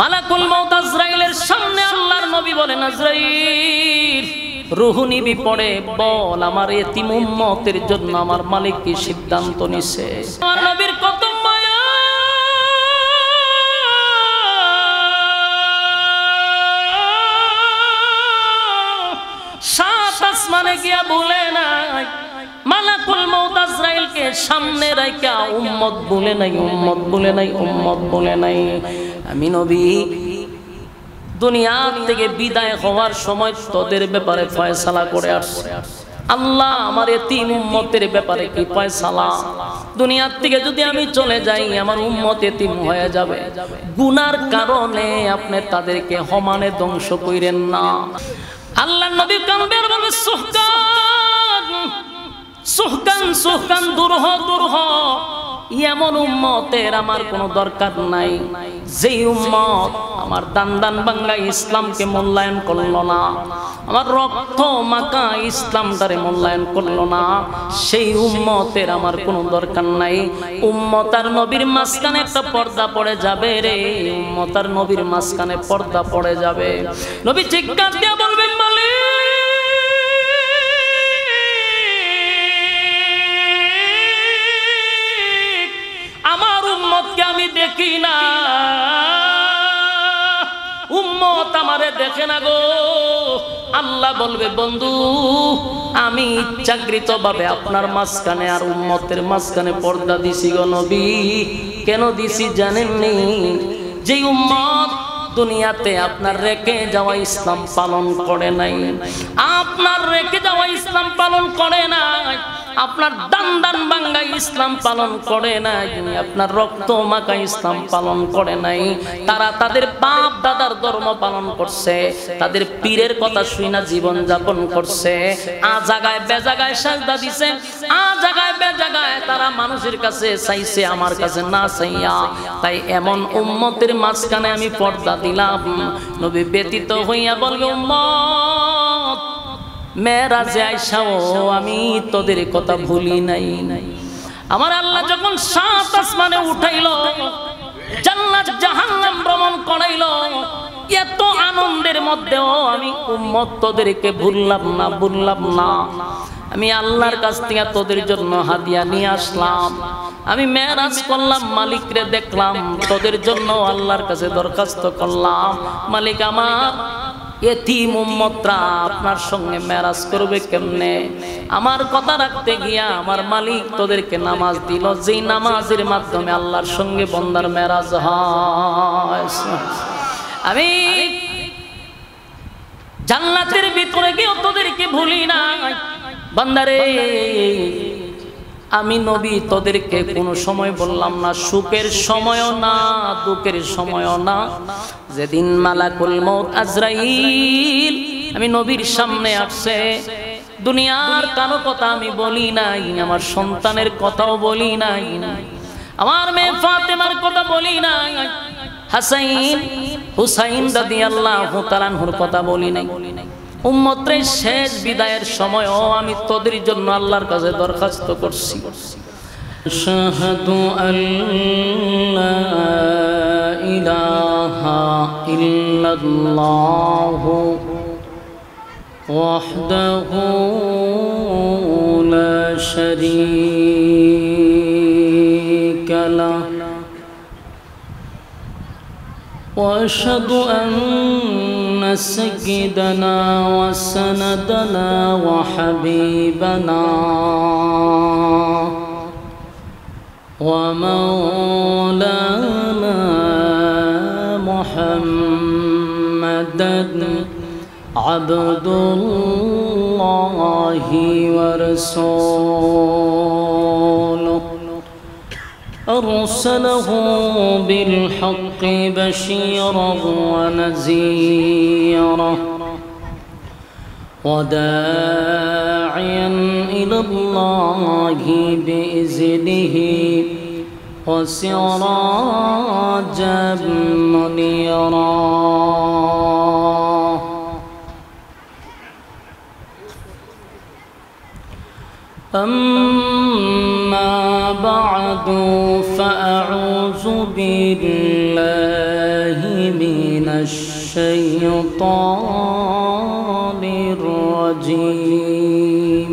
মালাকুল মউত আজরাইলের সামনে আল্লাহর নবী বলেন, আজরাইল রূহ নিবি পড়ে বল আমার এতিম উম্মতের জন্য আমার মালিক কি সিদ্ধান্ত নিছে। আমার নবীর কত মায়া, সাত আসমানে গিয়া বলে নাই, মালাকুল মউত আজরাইলকে সামনে রাইখা উম্মত বলে নাই, উম্মত বলে নাই, উম্মত বলে নাই। আমি নবী দুনিয়া থেকে বিদায় হওয়ার সময় তোদের ব্যাপারে ফয়সালা করে আসছে। আল্লাহ আমার এতিম উম্মতের ব্যাপারে কি ফয়সালা? দুনিয়ার থেকে যদি আমি চলে যাই আমার উম্মত এতিম হয়ে যাবে, গুনার কারণে আপনি তাদেরকে সমানে ধ্বংস কইরেন না। আল্লাহর নবী কাঁদবে আর বলবে, সুহকান সুহকান সুহকান, দূর হ দূর হ। এমন উম্মতের আমার কোনো দরকার নাই যেই উম্মত আমার দান বাংলা ইসলামকে মূল্যায়ন করলো না, আমার রক্ত মাখা ইসলামটারে মূল্যায়ন করলো না, সেই উম্মতের আমার কোনো দরকার নাই। উম্মত আর নবীর মাঝখানে একটা পর্দা পড়ে যাবে রে, উম্মত আর নবীর মাঝখানে পর্দা পড়ে যাবে। নবী চিৎকার দিয়ে বলবেন, মালিক আমার উম্মতকে আমি দেখি না, উম্মত আমারে দেখে না গো। আল্লাহ বলবে, বন্ধু আমি ইচ্ছাকৃত ভাবে আপনার মাঝখানে আর উম্মতের মাঝখানে পর্দা দিছি গো নবী। কেন দিছি জানেননি? যে উম্মত দুনিয়াতে আপনার রেখে যাওয়া ইসলাম পালন করে নাই, আপনার রেখে যাওয়া ইসলাম পালন করে নাই, আপনার দান বাংলা ইসলাম পালন করে নাই, আপনার রক্ত মাখা ইসলাম পালন করে নাই, তারা তাদের বাপ দাদার ধর্ম পালন করছে, তাদের পীরের কথা শুনা জীবন যাপন করছে, আ জায়গায় বে জায়গায় সাজদা দিছে, আ জায়গায় বে জায়গায় তারা মানুষের কাছে চাইছে, আমার কাছে না চাইয়া। তাই এমন উম্মতের মাঝখানে আমি পর্দা দিলাম। নবী ব্যতীত হইয়া বলবে, উম্মত মেরাজে আইসাও আমি তোদের কথা ভুলি নাই। আমার আল্লাহ যখন সাত আসমানে উঠাইলো, জান্নাত জাহান্নাম ভ্রমণ করাইলো, এত আনন্দের মধ্যেও আমি উম্মত তোদেরকে ভুললাম না, ভুললাম না। আমি আল্লাহর কাছ থেকে তোদের জন্য হাদিয়া নিয়ে আসলাম। আমি মেরাজ করলাম, মালিকরে দেখলাম, তোদের জন্য আল্লাহর কাছে দরখাস্ত করলাম, মালিক আমার এতিম উম্মতরা আপনার সঙ্গে মেরাজ করবে কেমনে? আমার কথা রাখতে গিয়া আমার মালিক তোদেরকে নামাজ দিল, যেই নামাজের মাধ্যমে আল্লাহর সঙ্গে বন্দার মেরাজ হয়। আমি জান্নাতের ভিতরে গিয়ে তোদেরকে ভুলি না বান্দারে। আমি নবী তোদেরকে কোনো সময় বললাম না, সুখের সময়ও না দুঃখের সময়ও না। যেদিন মালাকুল মউত আজরাইল আমি নবীর সামনে আসছে, দুনিয়ার কারো কথা আমি বলি নাই, আমার সন্তানের কথাও বলি নাই, আমার মেয়ে ফাতেমার কথা বলি নাই, হাসাইন হুসাইন রাদিয়াল্লাহু তাআলা আনহুর কথা বলি নাই। উম্মতের শেষ বিদায়ের সময়ও আমি তোদের জন্য আল্লাহর কাছে দরখাস্ত করছি। আশহাদু আল্লা ইলাহা ইল্লাল্লাহু ওয়াহদাহু লা শারীকা লাহু وأشهد أن سيدنا وسندنا وحبيبنا ومولانا محمدا عبد الله ورسوله أرسله بالحق بشيرا ونذيرا وداعيا إلى الله بإذنه وسراجا منيرا. أما بعد فأعوذ بالله من الشيطان الرجيم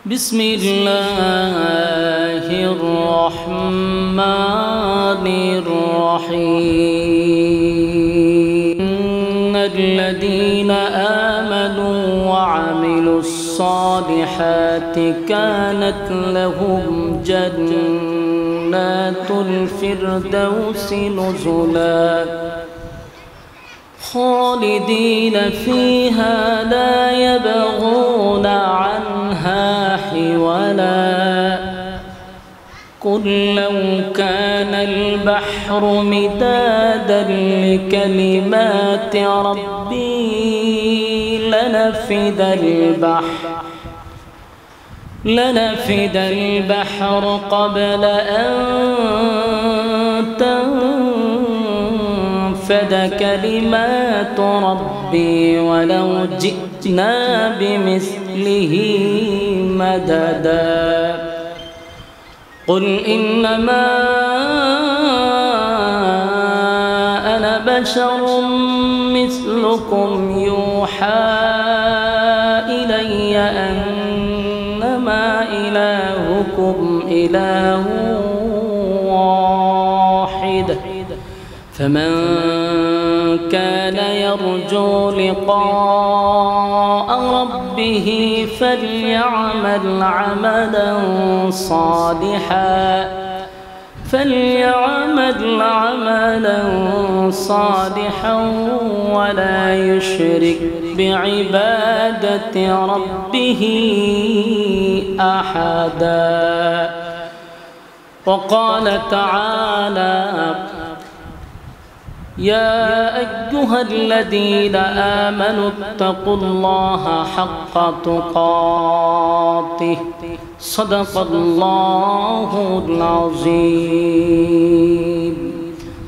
بسم الله الرحمن الرحيم إن الذين آمنوا وعملوا الصالحات كانت لهم جنات الفردوس نزلا خالدين فيها لا يبغون عنها حولا قل لو كان البحر مدادا لكلمات ربي لنفد البحر قبل أن تنفد كلمات ربي ولو جئنا بمثله مددا قل إنما أنا بشر مثلكم يوحى إلي أنما إلهكم إله واحد فمن كان يرجو لقاء ربه فليعمل عملا صالحا ولا يشرك بعبادة ربه أحدا وقال تعالى يا أيها الذين آمنوا اتقوا الله حق تقاته صدق الله العظيم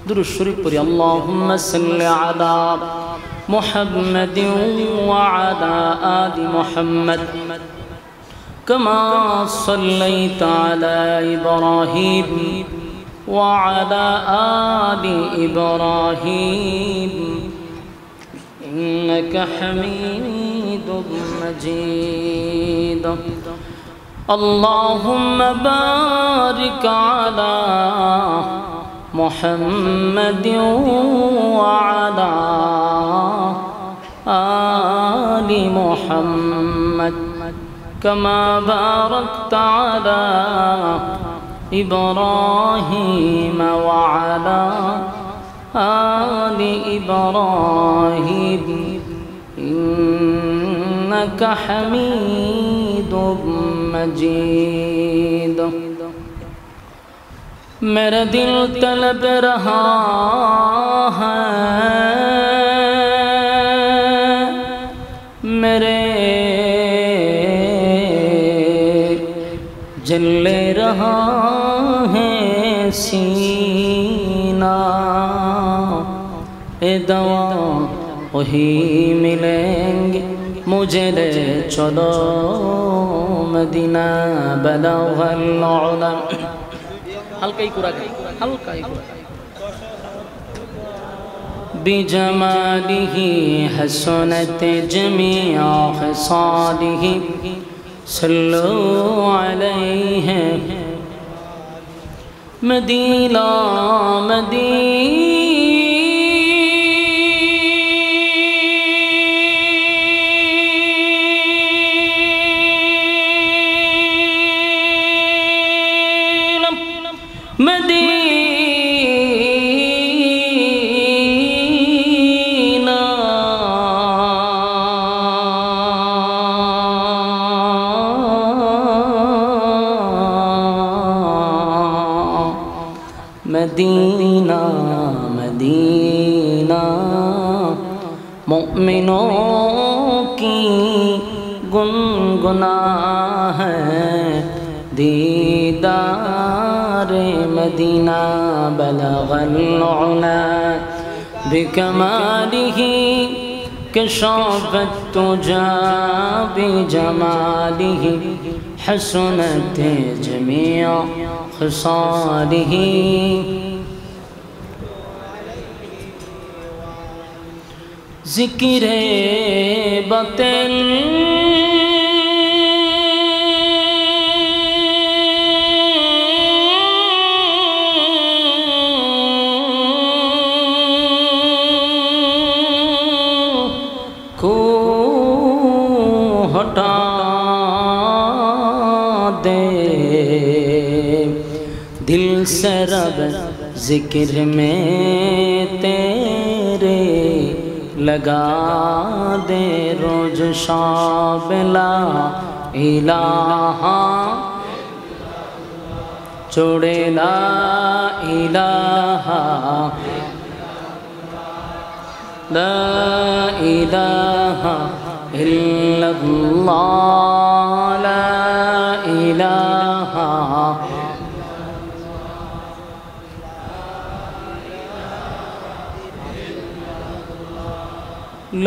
درود شریف پڑھی اللهم صل على محمد وعلى آل محمد كما صليت على إبراهيم وعلى آل إبراهيم إنك حميد مجيد اللهم بارك على محمد وعلى آل محمد كما باركت على إبراهيم وعلى آل إبراهيم إنك حميد مجيد میرا دل طلب رہا ہے میرے جل رہا ہے سینہ اے دوا وہی ملیں گے مجھے لے چلو مدینہ بلغ العلا ہلکا ہی قرآن ہلکا ہی قرآن بجمالہ حسنت جمیع خصالہ صلو علیہ مدینہ مدینہ مدینہ مومنوں کی گنگنا ہے دیدار مدینہ بلغ العلا بکمالہ کشف التجا بجمالہ حسنت جميع خصاله ذکر باطل को हटा दे दिल से रब जिक्र में तेरे लगा दे रोज शाब ला इलाहा छोड़े ला इलाहा ला इलाहा इल्लल्लाह ला इलाहा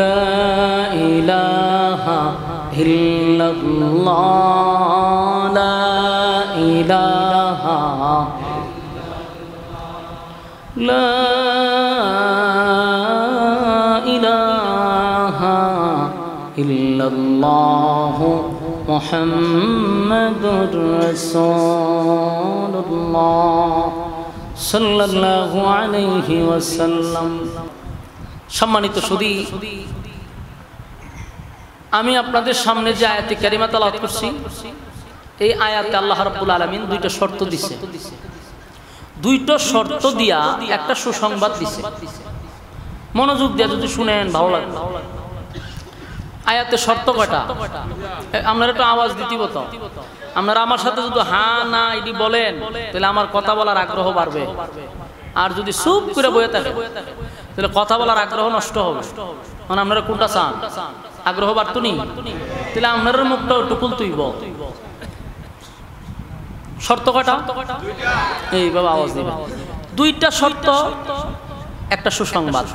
لا إله إلا الله لا إله لا إله إلا الله محمد رسول الله صلى الله عليه وسلم সম্মানিত সুধী, আমি আপনাদের সামনে যে আয়াতে কারিমা তেলাওয়াত করছি, এই আয়াতে আল্লাহ রাব্বুল আলামিন দুইটা শর্ত দিছে। দুইটা শর্ত দিয়া একটা সুসংবাদ দিছে। মনোযোগ দিয়ে যদি শুনেন ভালো লাগবে। আয়াতে শর্ত কয়টা? আপনারা একটু আওয়াজ দিতেই তো। আপনারা আমার সাথে যদি হ্যাঁ না এটি বলেন তাহলে আমার কথা বলার আগ্রহ বাড়বে। আর যদি চুপ করে বসে থাকে তাহলে কথা বলার আগ্রহ নষ্ট হবে। মানে আপনারা কোনটা চান? আগ্রহ বাড়তো নি? তাহলে আপনার মুখটা একটু খুলতেইব। শর্ত কয়টা? এইভাবে আওয়াজ দিবেন। দুইটা শর্ত, একটা সুসংবাদ।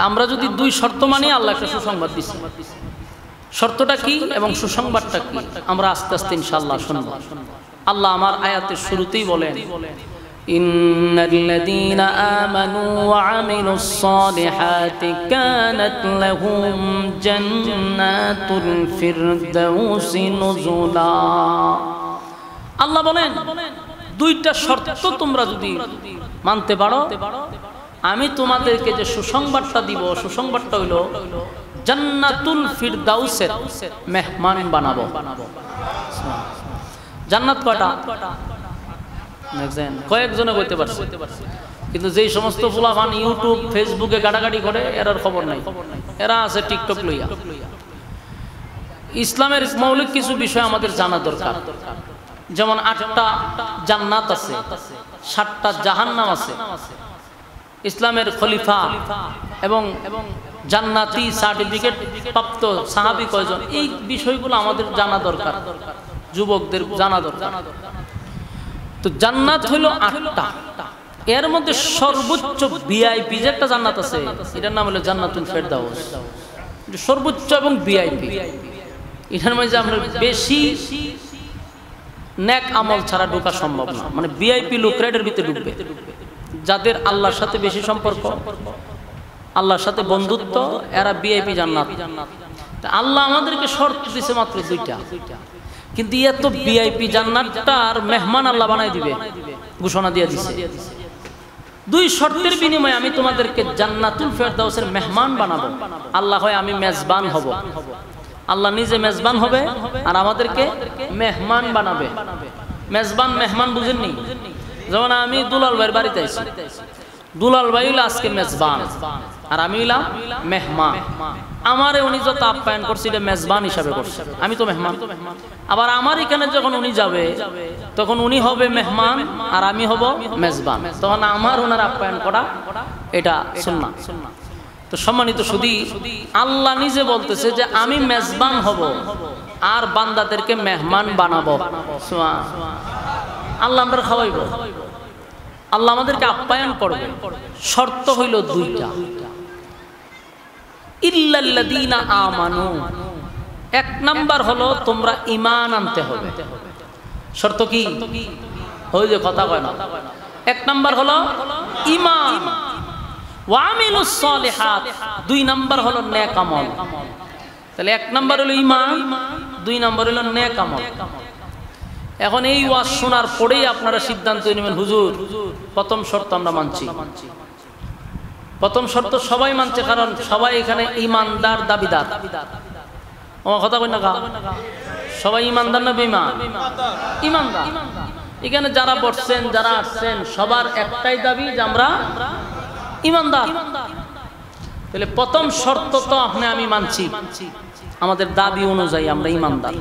আমরা যদি দুই শর্ত মানি, আল্লাহ একটা সুসংবাদ দিচ্ছে। শর্তটা কি এবং সুসংবাদটা কি আমরা আস্তে আস্তে ইনশাআল্লাহ শুনব। আল্লাহ আমার আয়াতের শুরুতেই বলেন, ইন্নাল্লাযীনা আমানু ওয়া আমিলুস সালিহাতি কানাত লাহুম জান্নাতুল ফিরদাউসি নুজুলা। আল্লাহ বলেন, দুইটা শর্ত তোমরা যদি মানতে পারো, আমি তোমাদেরকে যে সুসংবাদটা দিব, সুসংবাদটা হইল জান্নাতুল ফিরদাউসের মেহমান বানাবো। জান্নাত কয়টা? কয়েকজনে বলতে পারছে, কিন্তু যেই সমস্ত ফুলাফান ইউটিউব ফেসবুকে গাড়াগাড়ি করে এরার খবর নাই। এরা আছে টিকটক লইয়া। ইসলামের মৌলিক কিছু বিষয় আমাদের জানা দরকার। যেমন 8টা জান্নাত আছে, 7টা জাহান্নাম আছে। ইসলামের খলিফা এবং জান্নাতি সার্টিফিকেট প্রাপ্ত সাহাবী কয়জন, এই বিষয়গুলো আমাদের জানা দরকার, যুবকদের জানা দরকার। তো জান্নাত হলো 8টা। এর মধ্যে সর্বোচ্চ ভিআইপি যে একটা জান্নাত আছে, এটার নাম হলো জান্নাতুল ফেরদাউস। সর্বোচ্চ এবং ভিআইপি। এটার মধ্যে আমরা বেশি নেক আমল ছাড়া ঢোকা সম্ভব না। মানে ভিআইপি লোকরা এর ভিতরে ঢুকবে, যাদের আল্লাহর সাথে বেশি সম্পর্ক, আল্লাহর সাথে বন্ধুত্ব, এরা ভিআইপি জান্নাত। আল্লাহ আমাদেরকে শর্ত দিছে মাত্র 2টা, কিন্তু এত ভিআইপি জান্নাতটার মেহমান আল্লাহ বানাই দিবে, ঘোষণা দিয়ে দিছে। 2 শর্তের বিনিময়ে আমি তোমাদেরকে জান্নাতুল ফেরদাউসের মেহমান বানাবো। আল্লাহ হয় আমি মেজবান হব, আল্লাহ নিজে মেজবান হবে আর আমাদেরকে মেহমান বানাবে। মেজবান মেহমান বুঝেননি? যেমন আমি দুলাল ভাইয়ের বাড়িতে আইছি, দুলাল ভাই হইল আজকে মেজবান আর আমি হইলাম মেহমান। আমারে উনি যত আপ্যায়ন করছে এটা মেজবান হিসাবে করছে, আমি তো মেহমান। আবার আমার এখানে যখন উনি যাবে তখন উনি হবে মেহমান আর আমি হব মেজবান। তখন আমার ওনার আপ্যায়ন করা এটা সুন্নাহ। তো সম্মানিত সুধী, আল্লাহ নিজে বলতেছে যে আমি মেজবান হব আর বান্দাদেরকে মেহমান বানাবো। আল্লাহ আমরা খাওয়াইব, আল্লাহ আমাদেরকে আপ্যায়ন করবে। শর্ত হইল 2টা। ইল্লাল্লাযীনা আমানু, এক নাম্বার হলো তোমরা ঈমান আনতে হবে। শর্ত কি? ওই যে কথা কয় না, এক নাম্বার হলো ঈমান, ওয়া আমিলুস সলিহাত, দুই নাম্বার হলো নেক আমল। তাহলে এক নাম্বার হলো ঈমান, দুই নাম্বার হলো নেক আমল। এখন এই ওয়াজ শোনার পরেই আপনারা সিদ্ধান্ত নেবেন, হুজুর প্রথম শর্ত আমরা মানছি। প্রথম শর্ত সবাই মানছে, কারণ সবাই এখানে ঈমানদার দাবিদার। আমার কথা কই না, সবাই ঈমানদার না বেঈমান? ঈমানদার। এখানে যারা বসছেন, যারা আসছেন, সবার একটাই দাবি যে আমরা ঈমানদার। তাহলে প্রথম শর্ত তো আপনি আমি মানছি, আমাদের দাবি অনুযায়ী আমরা ঈমানদার।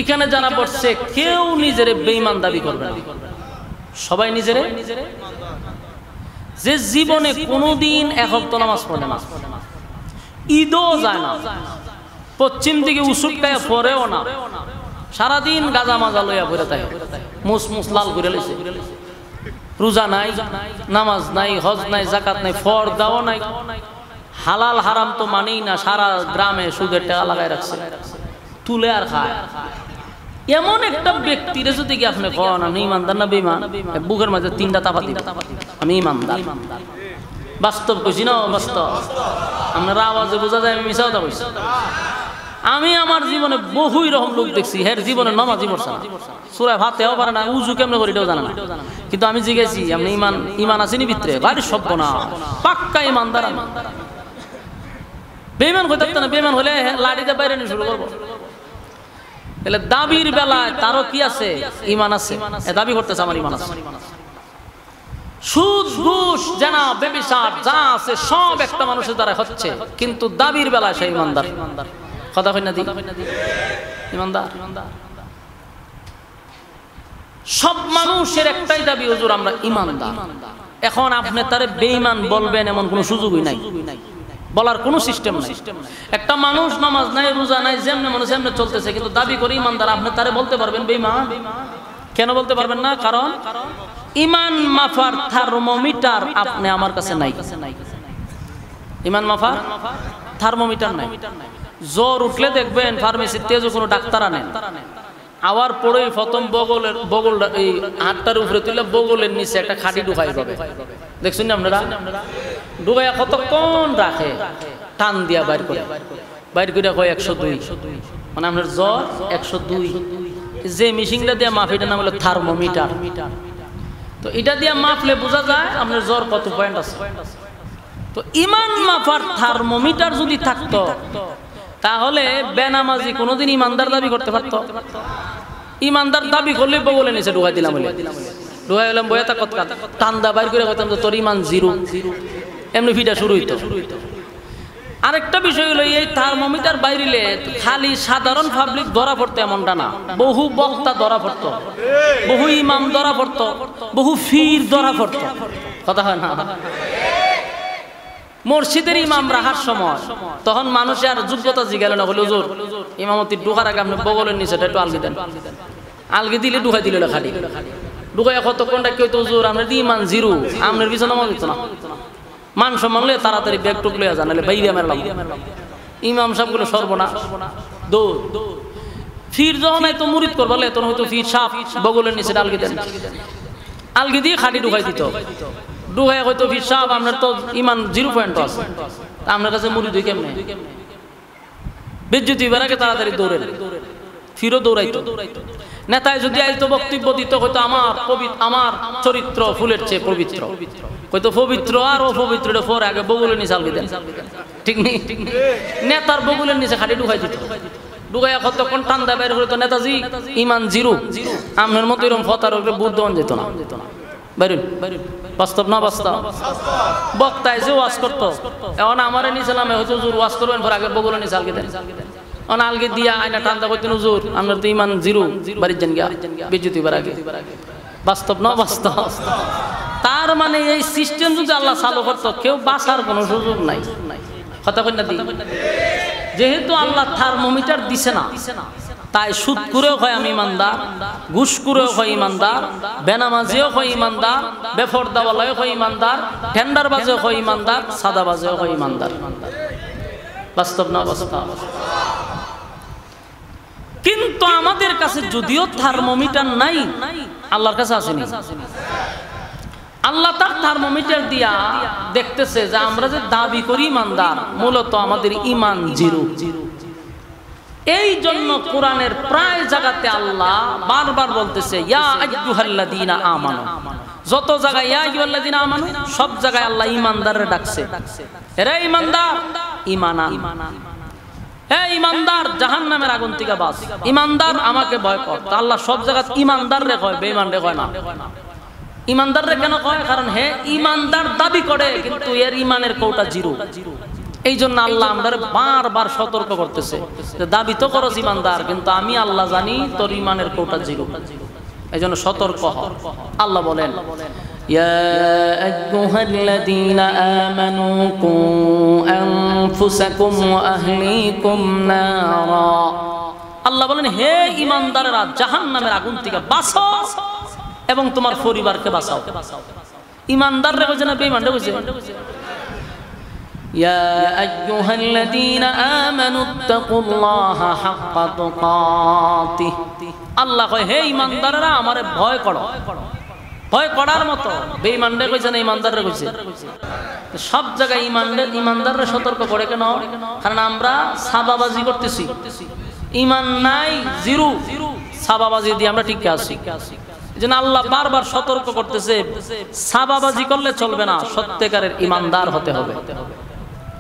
এখানে যারা বসছে কেউ নিজেরে বেঈমান দাবি করবে না, সবাই নিজেরে, যে জীবনে কোনোদিন এক ওয়াক্ত নামাজ পড়ে না, ঈদও যায় না, পশ্চিম দিকে উসুকটায় পড়েও না, সারাদিন গাজা মাজা লইয়া পড়ে থাকে, মুস মুস লাল করে লইছে, রোজা নাই, নামাজ নাই, হজ নাই, যাকাত নাই, ফরদাও নাই, হালাল হারাম তো মানেই না, সারা গ্রামে সুদের টাকা লাগাই রাখছে, তুলে আর খায়। এমন একটা ব্যক্তির যদি কি আপনি কন আমি ঈমানদার না বেঈমান, বুকের মাঝে তিনটা তাপা দিবে, আমি ঈমানদার। বাস্তব কইছি না বাস্তব? আপনারা আওয়াজে বোঝা যায় আমি মিছা কথা কইছি। আমি আমার জীবনে বহুই রকম লোক দেখছি, হের জীবনে নামাজই পড়ছে না, সূরা ফাতিহাও পারে না, উযু কেমনে করে এটাও জানে না, কিন্তু আমি জিজ্ঞেসি আপনি ঈমান আসেনি ভিতরে? ভাই সভ্য না, পাক্কা ঈমানদার। বেঈমান কই থাকতে না, বেঈমান হলে লাঠিতে বাইরে নিয়ে শুরু করবো। তাহলে দাবির বেলায় তারও কি আছে? ঈমান আছে। এ দাবি করতেছে আমার ঈমান আছে। সুদ ঘুষ জানা ব্যভিচার যা আছে সব একটা মানুষের দ্বারা হচ্ছে, কিন্তু দাবির বেলায় সে ঈমানদার। কথা কই না দি? ঈমানদার। সব মানুষের একটাই দাবি, হুজুর আমরা ঈমানদার। এখন আপনি তারে বেঈমান বলবেন এমন কোনো সুযোগই নাই, বলার কোনো সিস্টেম নাই। একটা মানুষ নামাজ নাই, রোজা নাই, যেমনে মনে যেমনে চলতেছে, কিন্তু দাবি করে ঈমানদার, আপনি তারে বলতে পারবেন বেঈমান? কেন বলতে পারবেন না? কারণ ঈমান মাফার থার্মোমিটার আপনি আমার কাছে নাই। ঈমান মাফার থার্মোমিটার নাই। জ্বর উঠলে দেখবেন ফার্মেসিতে কোনো ডাক্তার আনেন, আওয়ার পরে প্রথম বগল এই হাতটার উপরে তুলে বগলের নিচে একটা খাঁটি ঢুকাই পাবে, দেখছেন না আপনারা? ঢুকাইয়া কতক্ষণ রাখে, টান দিয়া বাইর করে কয় 102, মানে আপনার জ্বর 102। যে মেশিনটা দিয়ে মাপ, এটার নাম হলো থার্মোমিটার। তো এটা দিয়ে মাপলে বোঝা যায় আপনার জ্বর কত পয়েন্ট আছে। তো ঈমান মাপার থার্মোমিটার যদি থাকতো, তাহলে বেনামাজি কোনোদিন ঈমানদার দাবি করতে পারত? ঈমানদার দাবি করলে বগলে নিচে ঢুকাই দিলাম, ঢুকাই এলাম বইয়া তা কতকা টান্দা বাইর করে কইতাম তোর ঈমান জিরো, এমনি ফিটা শুরু হইতো। আরেকটা বিষয় হলো, এই থার্মোমিটার বাইরিলে খালি সাধারণ পাবলিক ধরা পড়তো এমনটা না, বহু বক্তা ধরা পড়তো, বহু ইমাম ধরা পড়তো, বহু ফির ধরা পড়তো। কথা হয় না? মসজিদের ইমাম রাখার সময় তখন মানুষের আর যোগ্যতা জিজ্ঞাসা না, হলো হুজুর ইমামতি ঢুকার আগে আপনি বগলের নিচে একটু আলগি দেন, আলগি দিলে ঢুকাই দিল খালি, ঢুকাই কতক্ষণটা কেউ তো হুজুর আপনার ইমান জিরো, আপনার পিছনে নামাজ হইতো না, মান সম্মান লয়ে তাড়াতাড়ি ব্যাগ টুক লইয়া জানালে বাইরে মেরলাম, ইমাম সাহেবগুলো সর্বনাশ দৌড়। ফির যখন তো মুরিদ করবলে তখন হয়তো ফির সাপ বগলের নিচে আলগি দেন, আলগি দিয়ে খাটি ঢুকাই দিত, ঢুকাই হয়তো ফির সাপ আপনার তো ইমান 0 পয়েন্ট আছে, আপনার কাছে মুরিদ হই কেমনে? বেজ্জতি বেড়াকে তাড়াতাড়ি দৌড়েন, ফিরও দৌড়াইতো। নেতায় যদি আইতো বক্তব্য দিত, হয়তো আমার চরিত্র ফুলের চেয়ে পবিত্র, হয়তো পবিত্র আর অপবিত্র পরে আগে বগুলের নিচে আলগি দেন, ঠিক নেই? নেতার বগুলের নিচে খাটি ঢুকাই দিত, ঢুকাইয়া কতক্ষণ ঠান্ডা বের করে তো নেতাজি ইমান 0, আপনার মতো এরকম ফতার উপরে বুধ দেওয়ান যেত না। বাইরুন বাস্তব না বাস্তব? বক্তায় যে ওয়াজ করতো, এখন আমারে নিচে নামে হয়তো হুজুর ওয়াজ করবেন, পরে আগে বগুলের নিচে আলগি দেন, আলগে দিয়া আয়না ঠান্ডা করতেন, হুজুর আপনার তো ইমান 0, বাড়ির যান গিয়া বিদ্যুৎ বার আগে। বাস্তব না বাস্তব? তার মানে এই সিস্টেম যদি আল্লাহ চালু করতো, কেউ বাঁচার কোনো সুযোগ নাই। কথা কই না দি? যেহেতু আল্লাহ থার্মোমিটার দিছে না, তাই সুদ করেও হয় আমি ইমানদার, ঘুষ করেও হয় ইমানদার, বেনামাজিও হয় ইমানদার, বেফরদাওয়ালাও হয় ইমানদার, টেন্ডার বাজেও হয় ইমানদার, সাদা বাজেও হয় ইমানদার। বাস্তব না বাস্তব? কিন্তু আমাদের কাছে যদিও থার্মোমিটার নাই, আল্লাহর কাছে আসেনি। আল্লাহ তার থার্মোমিটার দিয়া দেখতেছে যে আমরা যে দাবি করি ইমানদার, মূলত আমাদের ইমান জিরো। এই জন্য কোরআনের প্রায় জায়গাতে আল্লাহ বারবার বলতেছে ইয়া আইয়ুহাল্লাযীনা আমানু। যত জায়গায় ইয়া আইয়ুহাল্লাযীনা আমানু, সব জায়গায় আল্লাহ ইমানদাররে ডাকছে, এরা ইমানদার, ঈমান আন। হে ইমানদার, জাহান্নামের আগুন থেকে বাঁচ। ইমানদার, আমাকে ভয় কর। আল্লাহ সব জায়গায় ইমানদার রে কয়, বেঈমান রে কয় না। ইমানদার রে কেন কয়? কারণ হে ইমানদার দাবি করে কিন্তু এর ইমানের কোটা জিরো। এই জন্য আল্লাহ আমাদের বারবার সতর্ক করতেছে যে দাবি তো করস ইমানদার, কিন্তু আমি আল্লাহ জানি তোর ইমানের কোটা জিরো। এই জন্য সতর্ক হ। আল্লাহ বলেন ইয়া আইয়ুহাল্লাযীনা আমানু কু আনফুসাকুম ওয়া আহলিকুম নারা। আল্লাহ বলেন হে ইমানদাররা, জাহান্নামের আগুন থেকে বাঁচো এবং তোমার পরিবারকে বাঁচাও। ইমানদাররা কইছে না বেঈমানরা কইছে? ইয়া আইয়ুহাল্লাযীনা আমানু তাকুল্লাহা হাক্কা তুকাতিহ। আল্লাহ কয় হে ইমানদাররা, আমারে ভয় করো, ভয় করার মতো। বেঈমানরা কইছে না ইমানদাররা কইছে? সব জায়গায় ইমানদাররা সতর্ক করে কেন? কারণ আমরা সাবাবাজি করতেছি, ইমান নাই, জিরো। সাবাবাজি দিয়ে আমরা ঠিক আছি। যেন আল্লাহ বারবার সতর্ক করতেছে সাবাবাজি করলে চলবে না, সত্যিকারের ইমানদার হতে হবে।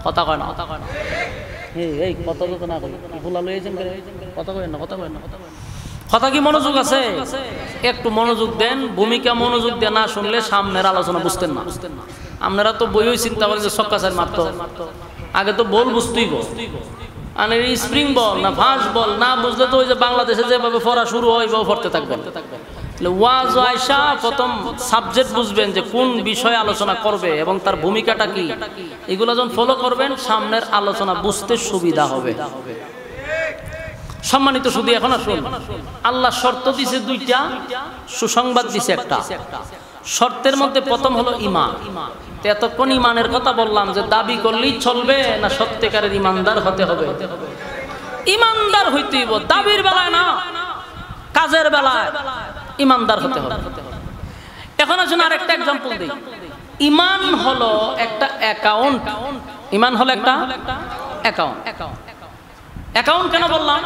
কথা কয় না? এই কথা তো না কই, ভুলা লইছেন কথা কয় না, কথা কয় না। কথা কি মনোযোগ আছে? একটু মনোযোগ দেন। ভূমিকা মনোযোগ দিয়ে না শুনলে সামনের আলোচনা বুঝতেন না। আপনারা তো বইই চিন্তা করেন যে ছক্কা-চার মারতো, আগে তো বল বুঝতেই বল, আর স্প্রিং বল না ফাস্ট বল না বুঝলে তো ওই যে বাংলাদেশে যেভাবে পড়া শুরু হয় ওইভাবে পড়তে থাকবেন। ওয়াজ আয়সা প্রথম সাবজেক্ট বুঝবেন যে কোন বিষয়ে আলোচনা করবে এবং তার ভূমিকাটা কি, এগুলো যখন ফলো করবেন সামনের আলোচনা বুঝতে সুবিধা হবে। সম্মানিত শুধু এখন আসুন, আল্লাহ শর্ত দিছে দুইটা, সুসংবাদ দিছে একটা। শর্তের মধ্যে প্রথম হলো ঈমান। এতক্ষণ ঈমানের কথা বললাম যে দাবি করলেই চলবে না সত্যিকারের ঈমানদার হতে হবে? ঈমানদার হইতে হইব, দাবির বেলায় না, কাজের বেলায় ঈমানদার হতে হবে। এখন আসুন আরেকটা एग्जांपल দেই। ঈমান হলো একটা অ্যাকাউন্ট। ঈমান হলো একটা অ্যাকাউন্ট। অ্যাকাউন্ট কেন বললাম?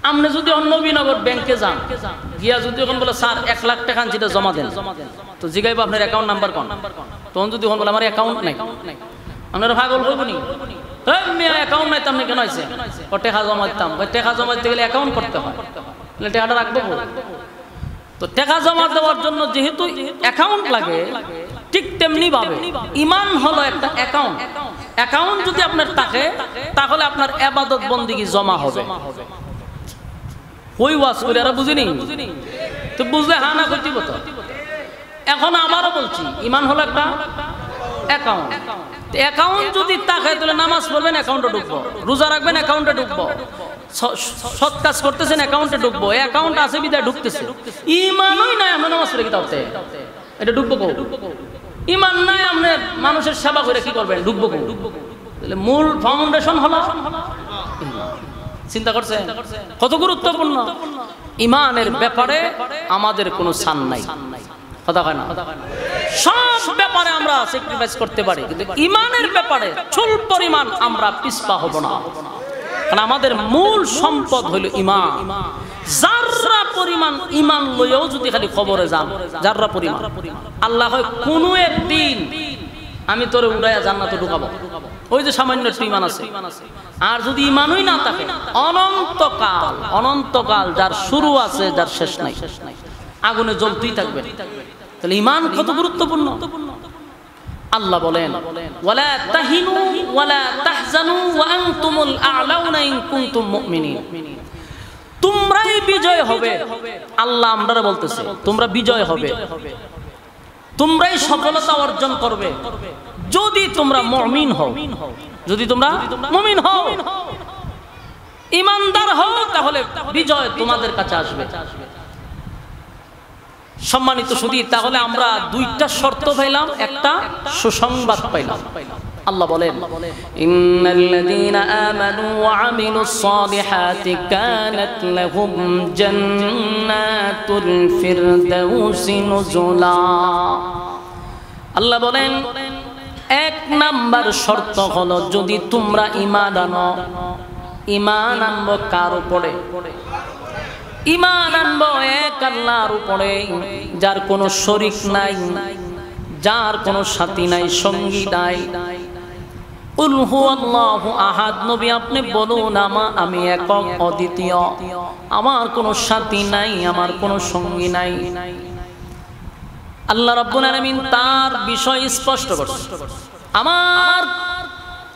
আপনি যদি অন্নবীনগর ব্যাংকে যান, গিয়া যদি এখন বলে স্যার 1 লাখ টাকা যেটা জমা দেন, তো জিগাইব আপনার অ্যাকাউন্ট নাম্বার কোন? তখন যদি এখন বলে আমার অ্যাকাউন্ট নাই, আপনারা পাগল করবো নি? অ্যাকাউন্ট নাই আপনি কেন আছে? ও টাকা জমা দিতাম। টাকা জমা দিতে গেলে অ্যাকাউন্ট করতে হয়, টাকাটা রাখবো। তো টাকা জমা দেওয়ার জন্য যেহেতু অ্যাকাউন্ট লাগে, ঠিক তেমনি ভাবে ঈমান হলো একটা অ্যাকাউন্ট। অ্যাকাউন্ট যদি আপনার থাকে তাহলে আপনার ইবাদত বন্দেগী জমা হবে। ওই ওয়াজ করে আর বুঝিনি তো, বুঝলে হ্যাঁ না কইতে কত। এখন আবারও বলছি, ঈমান হলো একটা অ্যাকাউন্ট। অ্যাকাউন্ট যদি থাকে তাহলে নামাজ পড়বেন অ্যাকাউন্টে ঢুকবো, রোজা রাখবেন অ্যাকাউন্টে ঢুকবো, সৎ কাজ করতেছেন অ্যাকাউন্টে ঢুকবো। অ্যাকাউন্ট আছে বিদায় ঢুকতেছে। ঈমানই নাই আমরা নামাজ পড়ে কি তাতে এটা ঢুকবো কো? ঈমান নাই আপনি মানুষের সেবা করে কি করবেন? ঢুকবো কো? তাহলে মূল ফাউন্ডেশন হলো চিন্তা করছেন কত গুরুত্বপূর্ণ। ঈমানের ব্যাপারে আমাদের কোনো ছান নাই, কথা কয় না? সব ব্যাপারে আমরা স্যাক্রিফাইস করতে পারি, কিন্তু ঈমানের ব্যাপারে চুল পরিমাণ আমরা পিছপা হব না। কারণ আমাদের মূল সম্পদ হলো ঈমান। যাররা পরিমাণ ঈমান লইও যদি খালি খবরে যান, যাররা পরিমাণ, আল্লাহ হয় কোন একদিন আমি তোরে উড়াইয়া জান্নাতে ঢুকাবো, ওই যে সামান্য একটু ঈমান আছে। আর যদি ঈমানই না থাকে, অনন্তকাল অনন্তকাল যার শুরু আছে যার শেষ নাই, আগুনে জ্বলতেই থাকবে। তাহলে ঈমান কত গুরুত্বপূর্ণ। আল্লাহ বলেন ওয়ালা তাহিনু ওয়ালা তাহজানু ওয়া আনতুমুল আ'লাউনা ইন কুনতুম মুমিনিন। তোমরাই বিজয় হবে। আল্লাহ আমরা বলতেছে তোমরা বিজয় হবে, তোমরাই সফলতা অর্জন করবে যদি তোমরা মুমিন হও। যদি তোমরা মুমিন হও, ঈমানদার হও, তাহলে বিজয় তোমাদের কাছে আসবে। সম্মানিত সুধী, তাহলে আমরা দুইটা শর্ত পাইলাম, একটা সুসংবাদ পাইলাম। আল্লাহ বলেন ইন্নাল্লাযীনা আমানু ওয়া আমিলুস সালিহাতি কানাত লাহুম জান্নাতুল ফিরদাউসি নুজুলা। আল্লাহ বলেন এক নাম্বার শর্ত হলো যদি তোমরা ঈমান আনো। ঈমান আনবো কার উপরে? ঈমান আনবো এক আল্লাহর উপরে, যার কোনো শরীক নাই, যার কোনো সাথী নাই, সঙ্গী নাই। কুল হুয়াল্লাহু আহাদ, নবী আপনি বলুন আমি একক অদ্বিতীয়, আমার কোনো সাথী নাই, আমার কোনো সঙ্গী নাই। আল্লাহ রাব্বুল আলামিন তার বিষয় স্পষ্ট করছেন, আমার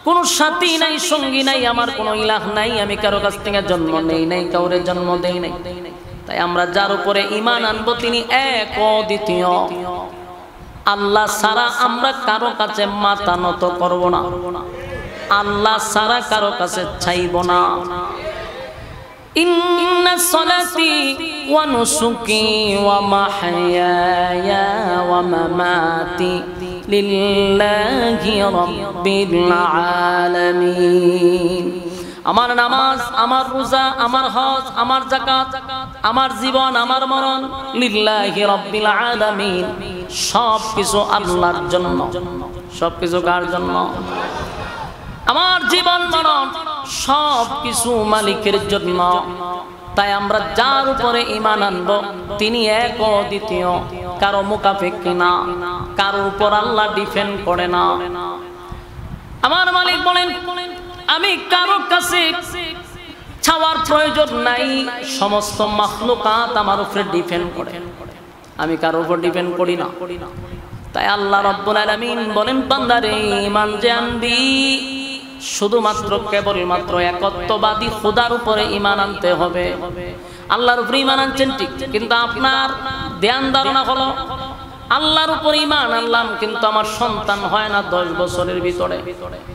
কোনো সাথী নাই, সঙ্গী নাই, আমার কোনো ইলাহ নাই, আমি কারো কাছ থেকে জন্ম নেই নাই, কাউরে জন্ম দেই নাই। তাই আমরা যার উপরে ঈমান আনবো তিনি এক অদ্বিতীয়। আল্লাহ ছাড়া আমরা কারো কাছে মাথা নত করব না, আল্লাহ ছাড়া কারো কাছে চাইব না। ইন্না সলাতি ওয়া নুসুকি ওয়া মাহইয়ায়া ওয়া মামাতি লিল্লাহি রাব্বিল আলামিন। আমার নামাজ, আমার রোজা, আমার হজ, আমার যাকাত, আমার জীবন, আমার মরণ লিল্লাহি রাব্বিল আলামিন, সবকিছু আল্লাহর জন্য। সবকিছু কার জন্য? আমার জীবন মরণ সবকিছু মালিকের জন্য। তাই আমরা যার উপরে ঈমান আনব তিনি এক অদ্বিতীয়, কারো মুকাফেক্ষী না, কারো উপর আল্লাহ ডিপেন্ড করে না। আমার মালিক বলেন আমি কারো কাছে চাওয়ার প্রয়োজন নাই, সমস্ত মাখলুকাত আমার উপরে ডিপেন্ড করে, আমি কারো উপর ডিপেন্ড করি না। তাই আল্লাহ রাব্বুল আলামিন বলেন বান্দারে ঈমান যে আনবি শুধুমাত্র কেবলমাত্র একত্ববাদী খোদার উপরে ঈমান আনতে হবে। আল্লাহর উপরে ঈমান আনছেন ঠিক, কিন্তু আপনার ধ্যান ধারণা হলো আল্লাহর উপর ঈমান আনলাম কিন্তু আমার সন্তান হয় না 10 বছরের ভিতরে,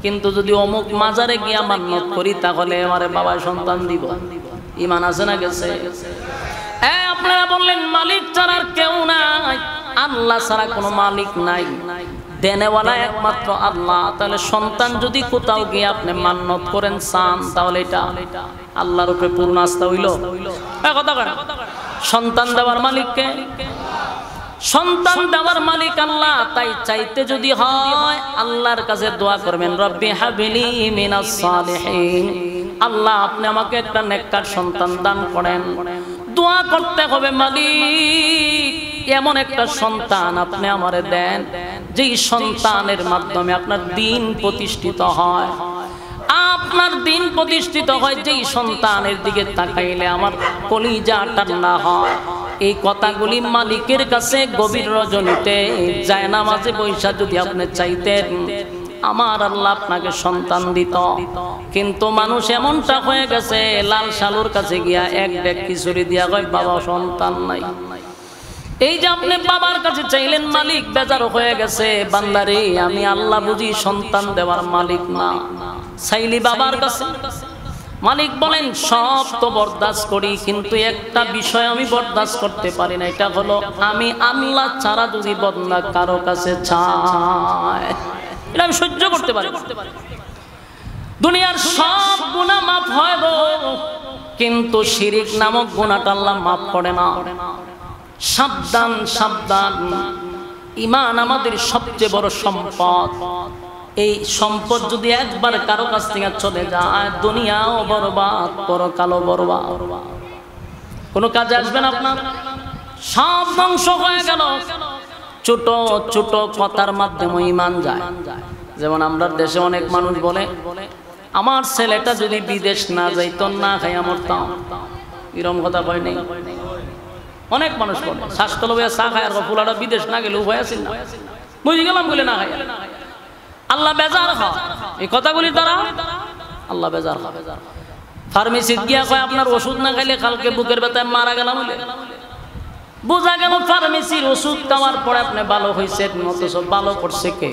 কিন্তু যদি অমুক মাজারে গিয়া মান্নত করি তাহলে আমারে বাবা সন্তান দিব। ঈমান আছে না গেছে? আপনারা বললেন মালিক ছাড়া আর কেউ নাই, আল্লাহ ছাড়া কোনো মালিক নাই, দেনেওয়ালা একমাত্র আল্লাহ। তাহলে সন্তান যদি কোথাও গিয়ে আপনি মান্নত করেন চান, তাহলে এটা আল্লাহর উপরে পূর্ণ আস্থা হইল? কথা কয় সন্তান দেওয়ার মালিককে? সন্তান দেওয়ার মালিক আল্লাহ। তাই চাইতে যদি হয় আল্লাহর কাছে দোয়া করবেন, রব্বি হাবলি মিনাস সালিহিন, আল্লাহ আপনি আমাকে একটা নেককার সন্তান দান করেন। দোয়া করতে হবে মালিক এমন একটা সন্তান আপনি আমারে দেন যেই সন্তানের মাধ্যমে আপনার দ্বীন প্রতিষ্ঠিত হয়, আপনার দ্বীন প্রতিষ্ঠিত হয়, যেই সন্তানের দিকে তাকাইলে আমার কলিজা ঠান্ডা হয়। এই কথাগুলি মালিকের কাছে গভীর রজনীতে জায়নামাজে বৈশা যদি আপনি চাইতেন, আমার আল্লাহ আপনাকে সন্তান দিত। কিন্তু মানুষ এমনটা হয়ে গেছে, লাল শালুর কাছে গিয়া এক ডেক খিচুড়ি দিয়া কয় বাবা সন্তান নাই। এই যে আপনি বাবার কাছে চাইলেন, মালিক বেজার হয়ে গেছে, বান্দারে আমি আল্লাহ বুঝি সন্তান দেওয়ার মালিক না, চাইলি বাবার কাছে। মালিক বলেন সব তো বরদাস্ত করি, কিন্তু একটা বিষয় আমি বরদাস্ত করতে পারি না, এটা হলো আমি আল্লাহ ছাড়া যদি বান্দা কারো কাছে চায়, এটা আমি সহ্য করতে পারি। দুনিয়ার সব গুনাহ মাফ হয় গো, কিন্তু শিরিক নামক গুনাহটা আল্লাহ মাফ করে না। সাবধান সাবধান, ঈমান আমাদের সবচেয়ে বড় সম্পদ। এই সম্পদ যদি একবার কারো কাছ থেকে চলে যায়, দুনিয়াও বরবাদ, পরকালও বরবাদ, কোনো কাজে আসবে না আপনার, সব ধ্বংস হয়ে গেল। ছোট ছোট কথার মাধ্যমে ঈমান যায়। যেমন আমরা দেশে অনেক মানুষ বলে আমার ছেলেটা যদি বিদেশ না যাইতো না খাইয়া মরতাম, এরকম কথা কয় নেই? অনেক মানুষ বলে স্বাস্থ্য লইয়া চা খায় আর ফুলাটা বিদেশ না গেলে উপায় আছে না, বুঝে গেলাম বলে না খাই। আল্লাহ বেজার হয় এই কথাগুলি দ্বারা, আল্লাহ বেজার হয়। ফার্মেসিতে গিয়া কয় আপনার ওষুধ না খাইলে কালকে বুকের ব্যথায় মারা গেলাম বলে, বোঝা গেল ফার্মেসির ওষুধ খাওয়ার পরে আপনি ভালো হয়েছে, অথচ ভালো করছে কে?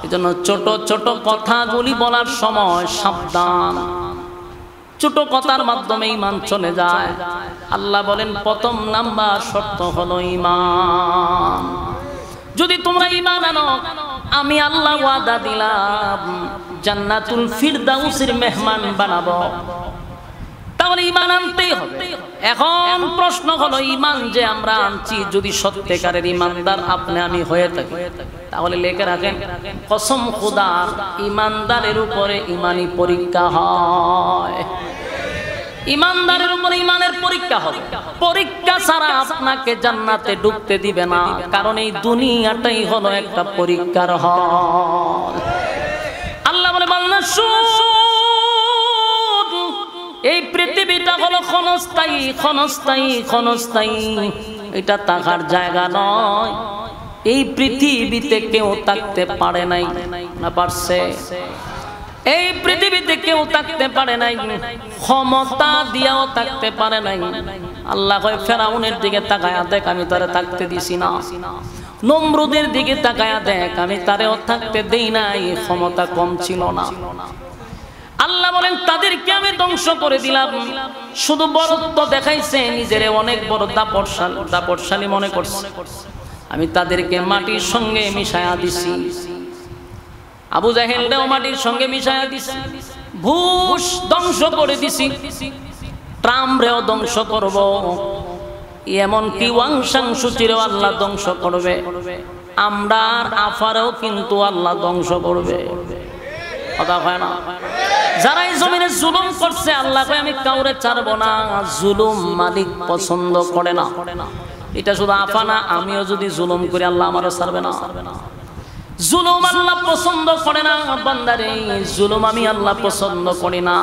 এই জন্য ছোট ছোট কথাগুলি বলার সময় সাবধান। ছোট কথার মাধ্যমে ঈমান চলে যায়। আল্লাহ বলেন প্রথম নাম্বার শর্ত হলো ঈমান। যদি তোমরা ঈমান আনো আমি আল্লাহ ওয়াদা দিলাম জান্নাতুল ফিরদাউসের মেহমান বানাবো। তাহলে ঈমান আনতেই হবে। এখন প্রশ্ন হলো ঈমান যে আমরা আনছি যদি সত্যিকারের ঈমানদার আপনি আমি হয়ে থাকি তাহলে লিখে রাখেন কসম খোদার ঈমানদারের উপরে ঈমানি পরীক্ষা হয়। ঈমানদারের উপরে ঈমানের পরীক্ষা হবে। পরীক্ষা ছাড়া আপনাকে জান্নাতে ঢুকতে দিবে না, কারণ এই দুনিয়াটাই হলো একটা পরীক্ষার হল। আল্লাহ বলে বান্দা শুন, এই পৃথিবীটা হলো ক্ষণস্থায়ী ক্ষণস্থায়ী ক্ষণস্থায়ী, এটা থাকার জায়গা নয়। এই পৃথিবীতে কেউ থাকতে পারে নাই, না পারছে? এই পৃথিবীতে কেউ থাকতে পারে নাই, ক্ষমতা দিয়েও থাকতে পারে নাই। আল্লাহ কয় ফেরাউনের দিকে তাকায়া দেখ আমি তারে থাকতে দিছি না, নমরুদের দিকে তাকায়া দেখ আমি তারেও থাকতে দেই নাই, ক্ষমতা কম ছিল না। আল্লাহ বলেন তাদেরকে আমি ধ্বংস করে দিলাম, শুধু বড়ত্ব দেখাইছে, নিজের অনেক বড় দাপটশালী মনে করছে। আমি তাদেরকে মাটির সঙ্গে মিশায়া দিছি। আবু জাহেলটাও মাটির সঙ্গে মিশায়া দিছি, ভূষ ধ্বংস করে দিছি, ট্রাম্পরেও ধ্বংস করব, এমনকি ওয়াংশাং সুচিরেও আল্লাহ ধ্বংস করবে, আমরার আফারেও কিন্তু আল্লাহ ধ্বংস করবে। কথা হয় না? যারা এই জমিনে জুলুম করছে আল্লাহ কয় আমি কাউরে ছাড়বো না, জুলুম মালিক পছন্দ করে না। এটা শুধু আফানা, আমিও যদি জুলুম করি আল্লাহ আমারও ছাড়বে না। জুলুম আল্লাহ পছন্দ করে না। বান্দারে জুলুম আমি আল্লাহ পছন্দ করি না।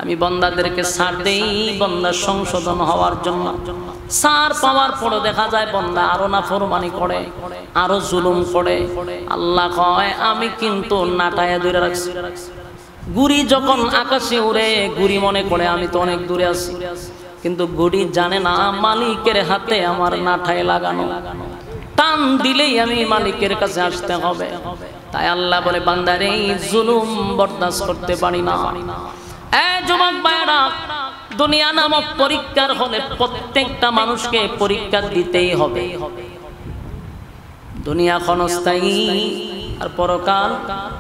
আমি বান্দাদেরকে ছাড় দেই বান্দা সংশোধন হওয়ার জন্য। ছাড় পাওয়ার পরে দেখা যায় বান্দা আরো নাফরমানি করে, আরো জুলুম করে। আল্লাহ কয় আমি কিন্তু নাটায়া ধরে রাখছি। গুড়ি যখন আকাশে উড়ে গুড়ি মনে করে আমি তো অনেক দূরে আছি, কিন্তু গুড়ি জানে না মালিকের হাতে আমার নাটায় লাগানো, টান দিলেই আমি মালিকের কাছে আসতে হবে। তাই আল্লাহ বলে বান্দারে জুলুম বরদাস্ত করতে পারি না। এই যুবক ভাইরা, দুনিয়া নামক পরীক্ষার হলে প্রত্যেকটা মানুষকে পরীক্ষা দিতেই হবে। দুনিয়া ক্ষণস্থায়ী আর পরকাল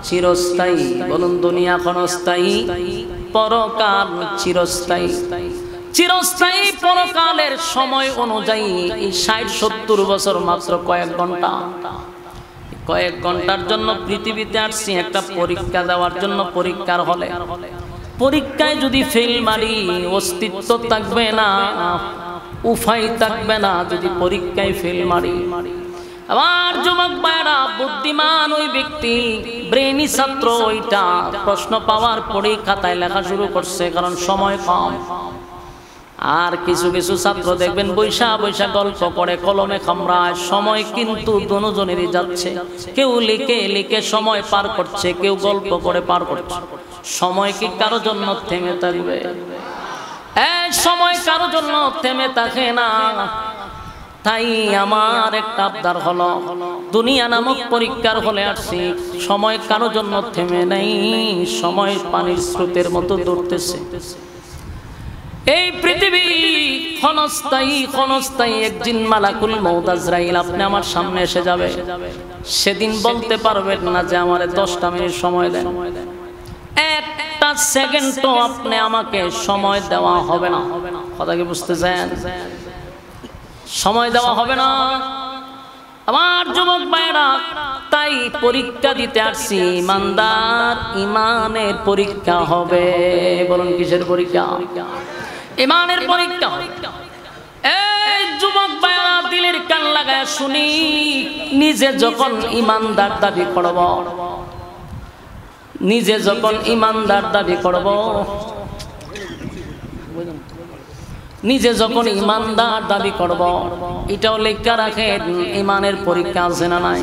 চিরস্থায়ী। বলুন দুনিয়া ক্ষণস্থায়ী, পরকাল চিরস্থায়ী। চিরস্থায়ী পরকালের সময় অনুযায়ী ৬০-৭০ বছর মাত্র কয়েক ঘন্টা। কয়েক ঘন্টার জন্য পৃথিবীতে আসছি একটা পরীক্ষা দেওয়ার জন্য। পরীক্ষার হলে পরীক্ষায় যদি ফেল মারি অস্তিত্ব থাকবে না, উপায় থাকবে না। যদি পরীক্ষায় ফেল মারি, আবার যুবক ভাইরা বুদ্ধিমান ওই ব্যক্তি ব্রেনি ছাত্র ওইটা প্রশ্ন পাওয়ার পরেই খাতায় লেখা শুরু করছে, কারণ সময় কম। আর কিছু কিছু ছাত্র দেখবেন বৈশা বৈশা গল্প করে, কলমে কামড়ায়। সময় কিন্তু দুজনেরই যাচ্ছে, কেউ লিখে লিখে সময় পার করছে, কেউ গল্প করে পার করছে। সময় কি কারো জন্য থেমে থাকবে? এই সময় কারো জন্য থেমে থাকে না। তাই আমার একটা আবদার হলো, দুনিয়া নামক পরীক্ষার হলে আসছি, সময় কারো জন্য থেমে নেই। সময় পানির স্রোতের মতো দৌড়তেছে। এই পৃথিবী ক্ষণস্থায়ী ক্ষণস্থায়ী। একদিন মালাকুল মউত আজরাইল আপনি আমার সামনে এসে যাবে, সেদিন বলতে পারবেন না যে আমারে 10টা মিনিট সময় দেন। একটা সেকেন্ডও আপনি আমাকে সময় দেওয়া হবে না। কথা কি বুঝতে চান? সময় দেওয়া হবে না আমার যুবক ভাইরা। তাই পরীক্ষা দিতে আসছি, ইমানদার ইমানের পরীক্ষা হবে। বলুন কিসের পরীক্ষা? ইমানের পরীক্ষা। এই যুবক ভাইরা দিলের কান লাগায় শুনি, নিজে যখন ইমানদার দাবি করব, নিজে যখন ইমানদার দাবি করব, নিজে যখন ইমানদার দাবি করব, এটাও লেখা রাখেন ইমানের পরীক্ষা আছে না নাই?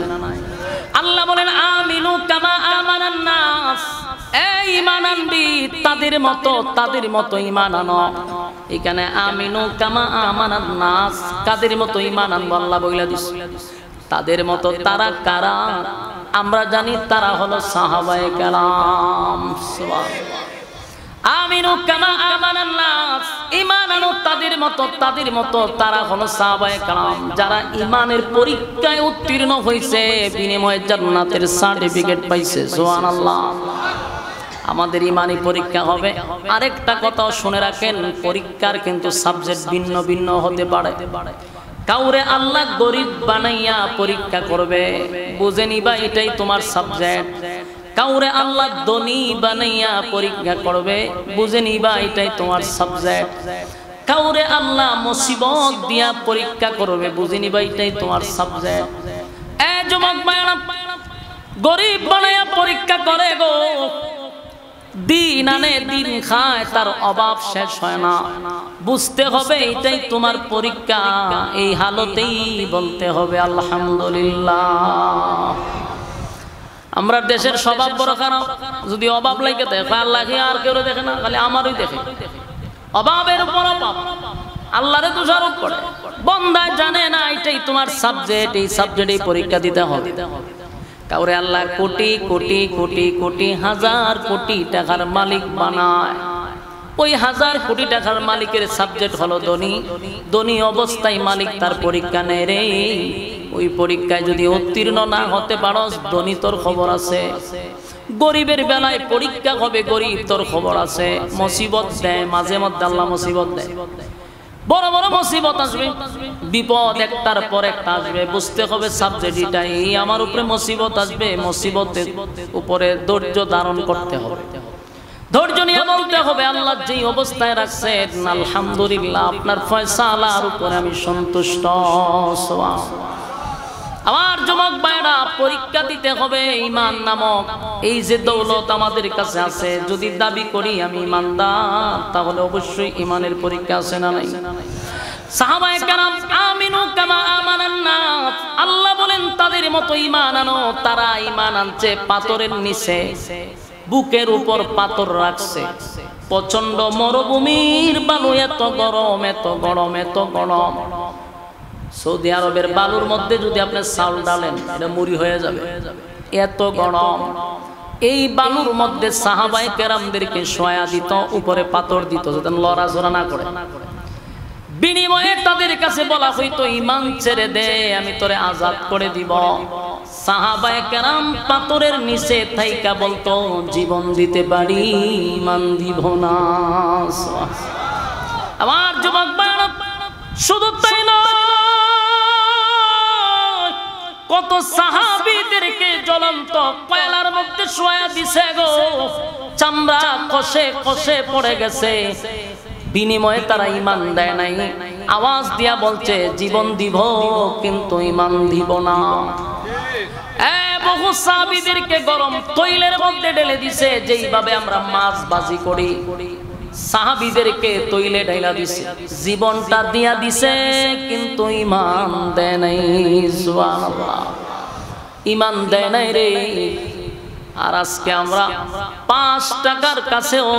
আল্লাহ বলেন আমিনু কামা আমানান নাস। এই ঈমান আনবি তাদের মতো ঈমান আনো। এখানে আমিনু কামা আমানান নাস, কাদের মতো ঈমান আনবো আল্লাহ বইলা দিছে। তাদের মতো তারা কারা? আমরা জানি তারা হলো সাহাবায়ে কেরাম। সুবহানাল্লাহ। আমিনু কামা আমানান নাস, ঈমান আনো তাদের মতো তারা হলো সাহাবায়ে কেরাম যারা ঈমানের পরীক্ষায় উত্তীর্ণ হয়েছে, বিনিময়ে জান্নাতের সার্টিফিকেট পাইছে। সুবহানাল্লাহ। আমাদের ঈমানি পরীক্ষা হবে। আরেকটা কথা শুনে রাখেন, পরীক্ষার কিন্তু সাবজেক্ট ভিন্ন ভিন্ন হতে পারে। কাউরে আল্লাহ গরিব বানাইয়া পরীক্ষা করবে, বুঝে নিবা এটাই তোমার সাবজেক্ট। কাউরে আল্লাহ ধনী বানাইয়া পরীক্ষা করবে, বুঝে নিবা এটাই তোমার সাবজেক্ট। কাউরে আল্লাহ মুসিবত দিয়া পরীক্ষা করবে, বুঝে নিবা এটাই তোমার সাবজেক্ট। এ যুবক ভাইরা, গরিব বানাইয়া পরীক্ষা করে গো, দিন আনে দিন খায়, তার অভাব শেষ হয় না। বুঝতে হবে এটাই তোমার পরীক্ষা। এই হালতেই বলতে হবে আলহামদুলিল্লাহ। আমরা দেশের স্বভাব বড় খারাপ, যদি অভাব লাগে দেখে আল্লাহ আর কেউ দেখে না, খালি আমারই দেখে। অভাবের উপর অভাব, আল্লাহরে দোষারোপ করে। বান্দা জানে না এটাই তোমার সাবজেক্ট, এই সাবজেক্টে পরীক্ষা দিতে হবে। কাউরে আল্লাহ কোটি কোটি কোটি কোটি হাজার কোটি টাকার মালিক বানায়, ওই হাজার কোটি টাকার মালিকের সাবজেক্ট হলো ধনী। ধনী অবস্থায় মালিক তার পরীক্ষা নেয় রে। ওই পরীক্ষায় যদি উত্তীর্ণ না হতে পারস, ধনী তোর খবর আছে। গরিবের বেলায় পরীক্ষা হবে, গরিব তোর খবর আছে। মুসিবত দেয় মাঝে মধ্যে, আল্লাহ মুসিবত দেয়। বড় বড় মুসিবত আসবে, বিপদ একটার পর একটা আসবে। বুঝতে হবে সাবজেক্ট এটাই, আমার উপরে মুসিবত আসবে, মুসিবতের উপরে ধৈর্য ধারণ করতে হবে। ধৈর্য নিয়ে বলতে হবে আল্লাহ যেই অবস্থায় রাখছেন আলহামদুলিল্লাহ, আপনার ফয়সালার উপরে আমি সন্তুষ্ট। আমার যুবক ভাইরা, পরীক্ষা দিতে হবে। ঈমান নামক এই যে দৌলত আমাদের কাছে আছে, যদি দাবি করি আমি ঈমানদার, তাহলে অবশ্যই ঈমানের পরীক্ষা আছে না নাই? সাহাবায়ে কেরাম আমিনু কামা আমানান নাস, আল্লাহ বলেন তাদের মতো ঈমান আনো। তারা ঈমান আনছে পাথরের নিচে, বুকের উপর পাথর রাখছে। প্রচন্ড মরুভূমির বালু, এত গরম এত গরম এত গরম। সৌদি আরবের বালুর মধ্যে যদি আপনি চাউল ডালেন, এটা মুড়ি হয়ে যাবে, এত গরম। এই বালুর মধ্যে সাহাবায়ে কেরামদেরকে শোয়া দিত, উপরে পাথর দিত যাতে লড়াচড়া না করে। বিনিময়ে তাদের কাছে বলা হইতো ঈমান ছেড়ে দে, আমি তোরে আজাদ করে দিব। সাহাবায়ে কেরাম পাথরের নিচে থাইকা বলতো জীবন দিতে পারি, ঈমান দিব না। আমার যুবক ভাইরা, শুধু তাই নয়, কত সাহাবীদেরকে জ্বলন্ত কয়লার মধ্যে শোয়া দিছে গো, চামড়া কষে কষে পড়ে গেছে। বিনিময়ে তারা ঈমান দেয় নাই, আওয়াজ দিয়া বলছে জীবন দিব কিন্তু ঈমান দিব না। বহু সাহাবীদেরকে গরম তৈলের মধ্যে ঢেলে দিছে, যেইভাবে আমরা মাছ ভাজি করি, সাহাবীদেরকে তৈলে ঢাইলা দিছে, জীবনটা দিয়া দিছে কিন্তু ঈমান দেয় নাই। সুবহানাল্লাহ, ঈমান দেয় নাই রে। আর আজকে আমরা 5 টাকার কাছেও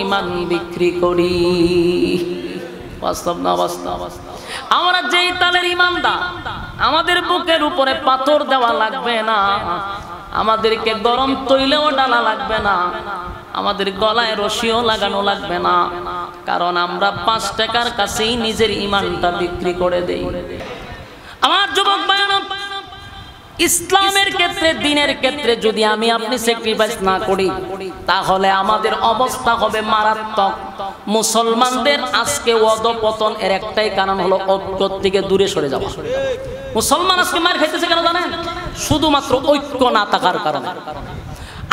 ঈমান বিক্রি করি। বাস্তব না বাস্তব? আমরা যেই তালের ঈমানদার, আমাদের বুকের উপরে পাথর দেওয়া লাগবে না, আমাদেরকে গরম তৈলেও ডালা লাগবে না, আমাদের গলায় রশিও লাগানো লাগবে না, কারণ আমরা 5 টাকার কাছেই নিজের ঈমানটা বিক্রি করে দেই। আমার যুবক ভাইরা, ইসলামের ক্ষেত্রে, দিনের ক্ষেত্রে যদি আমি আপনি স্যাক্রিফাইস না করি, তাহলে আমাদের অবস্থা হবে মারাত্মক। মুসলমানদের আজকে অধঃপতন এর একটাই কারণ হলো ঐক্য থেকে দূরে সরে যাওয়া। মুসলমান আজকে মার খাইতেছে কেন জানেন? শুধুমাত্র ঐক্য না থাকার কারণে।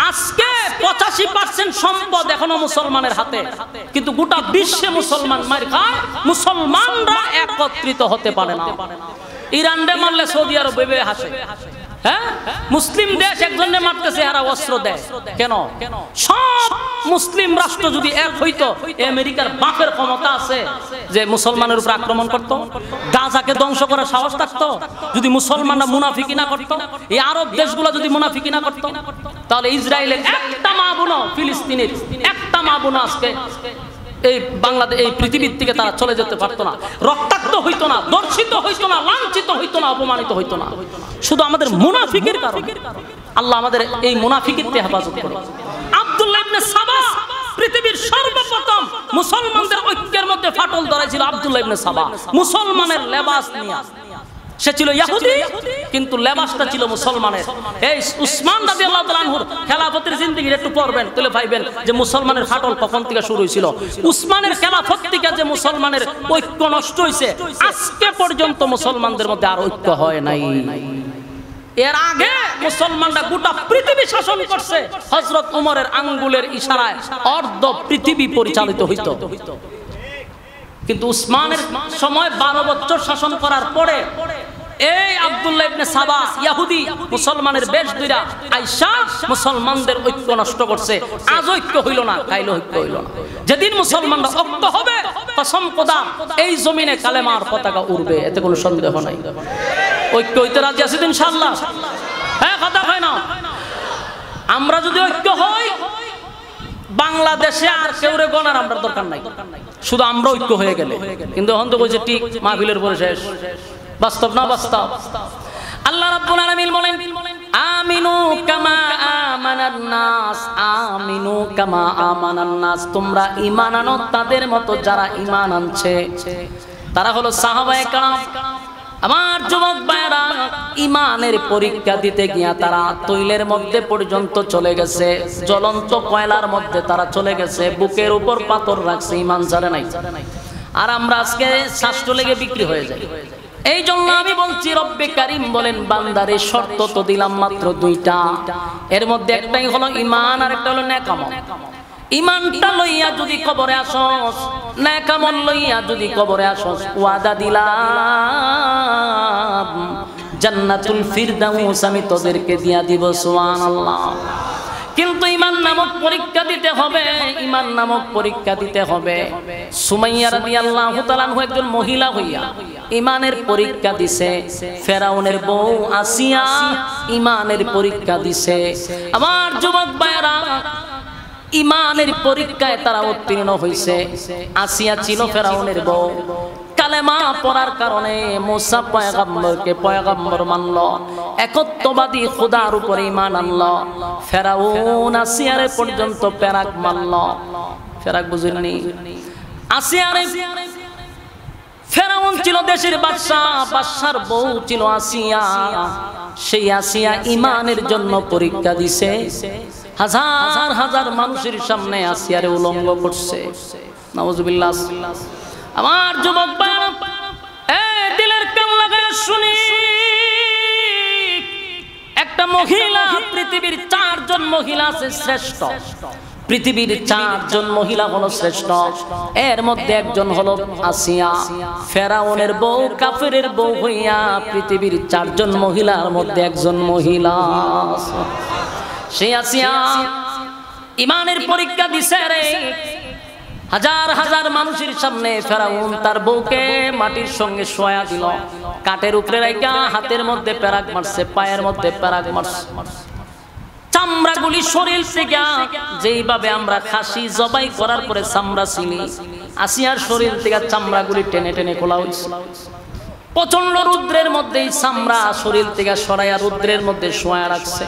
আজকে 85% সম্পদ এখনো মুসলমানের হাতে, কিন্তু গোটা বিশ্বে মুসলমান মার খায়, মুসলমানরা একত্রিত হতে পারে না। ইরানরে মারলে সৌদি আরব ভেবে হাসে, হ্যাঁ? মুসলিম দেশ একজনে মারতেছে, এরা অস্ত্র দেয় কেন? সব মুসলিম রাষ্ট্র যদি এক হইতো, আমেরিকার বাপের ক্ষমতা আছে যে মুসলমানের উপর আক্রমণ করত, গাজাকে ধ্বংস করার সাহস থাকতো? যদি মুসলমানরা মুনাফিকি না করতো, এই আরব দেশগুলো যদি মুনাফিকি না করতো, তাহলে ইসরায়েলের একটা মা বোন, ফিলিস্তিনের একটা মা বোন আজকে এই বাংলাদেশ, এই পৃথিবীর থেকে তারা চলে যেতে পারতো না, রক্তাক্ত হইতো না, দর্শিত হইতো না, লাঞ্ছিত হইতো না, অপমানিত হইতো না, শুধু আমাদের মুনাফিকের কারণে। আল্লাহ আমাদের এই মুনাফিকের থেকে হেফাজত করে। আব্দুল্লাহ ইবনে সাবা পৃথিবীর সর্বপ্রথম মুসলমানদের ঐক্যের মধ্যে ফাটল ধরেছিল আব্দুল্লাহ ইবনে সাবা মুসলমানের লেবাস নিয়ে। সে ছিল ইহুদি কিন্তু লেবাসটা ছিল মুসলমানের। এই উসমান রাদিয়াল্লাহু তাআলা আনহুর খেলাফতের জিন্দেগির একটু পড়বেন তাহলে পাইবেন যে মুসলমানের ফাটল কখন থেকে শুরু হয়েছিল। উসমানের খেলাফত থেকে যে মুসলমানের ঐক্য নষ্ট হয়েছে, আজকে পর্যন্ত মুসলমানদের মধ্যে আর ঐক্য হয় নাই। এর আগে মুসলমানরা গোটা পৃথিবী শাসন করছে, হযরত উমরের আঙ্গুলের ইশারায় অর্ধ পৃথিবী পরিচালিত হইত। কিন্তু উসমানের সময় 12 বছর শাসন করার পরে এই আব্দুল্লাহ ইবনে সাবা ইহুদি মুসলমানের বেশ দুইরা আয়েশা মুসলমানদের ঐক্য নষ্ট করছে। আজ ঐক্য হইল না, কাইল ঐক্য হইল না। যেদিন মুসলমানরা ঐক্য হবে, কসম খোদা এই জমিনে কালেমার পতাকা উড়বে, এতে কোনো সন্দেহ নাই। ঐক্য হইতে রাজি আছি ইনশাআল্লাহ? হ্যাঁ, কথা হয় না? আমরা যদি ঐক্য হই, বাংলাদেশে আর কেউরে গণার আমরা দরকার নাই, শুধু আমরা ঐক্য হয়ে গেলে। কিন্তু এখন তো বলছে ঠিক মাহফিলের পরে শেষ। বাস্তব না বাস্তব? আল্লাহ রাব্বুল আলামিন বলেন, আমিনু কামা আমানান নাস, আমিনু কামা আমানান নাস, তোমরা ঈমান আনো তাদের মতো যারা ঈমান আনছে। তারা হলো সাহাবায়ে কেরাম। আমার যুবক ভাইরা, ঈমানের পরীক্ষা দিতে গিয়া তারা তৈলের মধ্যে পর্যন্ত চলে গেছে, জ্বলন্ত কয়লার মধ্যে তারা চলে গেছে, বুকের উপর পাথর রাখছে, ঈমান ছাড়ে নাই। আর আমরা আজকে শাস্ত্র লেগে বিক্রি হয়ে যাই। এই জন্য আমি বলছি, রব্বে কারীম বলেন, বান্দারে শর্ত তো দিলাম মাত্র 2টা, এর মধ্যে একটাই হলো ঈমান আর একটা হলো নেক আমল। ঈমানটা লইয়া যদি কবরে আসস, নেক আমল লইয়া যদি কবরে আসস, ওয়াদা দিলাম জান্নাতুল ফিরদাউস আমি তোদেরকে দিয়া দিব। সুবহানাল্লাহ। কিন্তু ঈমান নামক পরীক্ষা দিতে হবে, ঈমান নামক পরীক্ষা দিতে হবে। সুমাইয়া রাদিয়াল্লাহু তাআলা আনহা একজন মহিলা হইয়া ঈমানের পরীক্ষা দিছে। ফেরাউনের বউ আসিয়া ঈমানের পরীক্ষা দিছে। আমার যুবক ভাইরা, ঈমানের পরীক্ষায় তারা উত্তীর্ণ হইছে। আসিয়া ছিল ফেরাউনের বউ, কালেমা পড়ার কারণে মুসা পয়গম্বরকে পয়গম্বর মানল, একত্ববাদী খোদার উপরে ঈমান আনল। ফেরাউন আসিয়ারে পর্যন্ত পেরাক মারল। পেরাক বুঝেননি? আসিয়ারে, ফেরাউন ছিল দেশের বাদশা, বাদশার বউ ছিল আসিয়া। সেই আসিয়া ঈমানের জন্য পরীক্ষা দিছে, হাজার হাজার মানুষের সামনে আসিয়ারে উলঙ্গ করছে। নাউজুবিল্লাহ। আমার যুবক ভাইরা, দিলের কান লাগায় শুনি, একটা মহিলা, পৃথিবীর 4 জন মহিলা আছে শ্রেষ্ঠ, পৃথিবীর 4 জন মহিলা হলো শ্রেষ্ঠ। এর মধ্যে একজন হলো আসিয়া, ফেরাউনের বউ, কাফেরের বউ হইয়া পৃথিবীর 4 জন মহিলার মধ্যে একজন মহিলা। সেই আসিয়া ঈমানের পরীক্ষা দিছে রে, হাজার হাজার মানুষের সামনে ফেরাউন তার বউকে মাটির সঙ্গে শোয়া দিল, কাঠের উপরে রাইখা হাতের মধ্যে পেরাক মারছে, পায়ের মধ্যে পেরাক মারছে। চামড়াগুলি শরীর থেকে যেইভাবে আমরা খাসি জবাই করার পরে চামড়া ছিলি, আসিয়ার শরীর থেকে চামড়াগুলি টেনে টেনে খোলা হয়েছে। প্রচন্ড রুদ্রের মধ্যে চামড়া শরীর থেকে সরাইয়া রুদ্রের মধ্যে শোয়া রাখছে।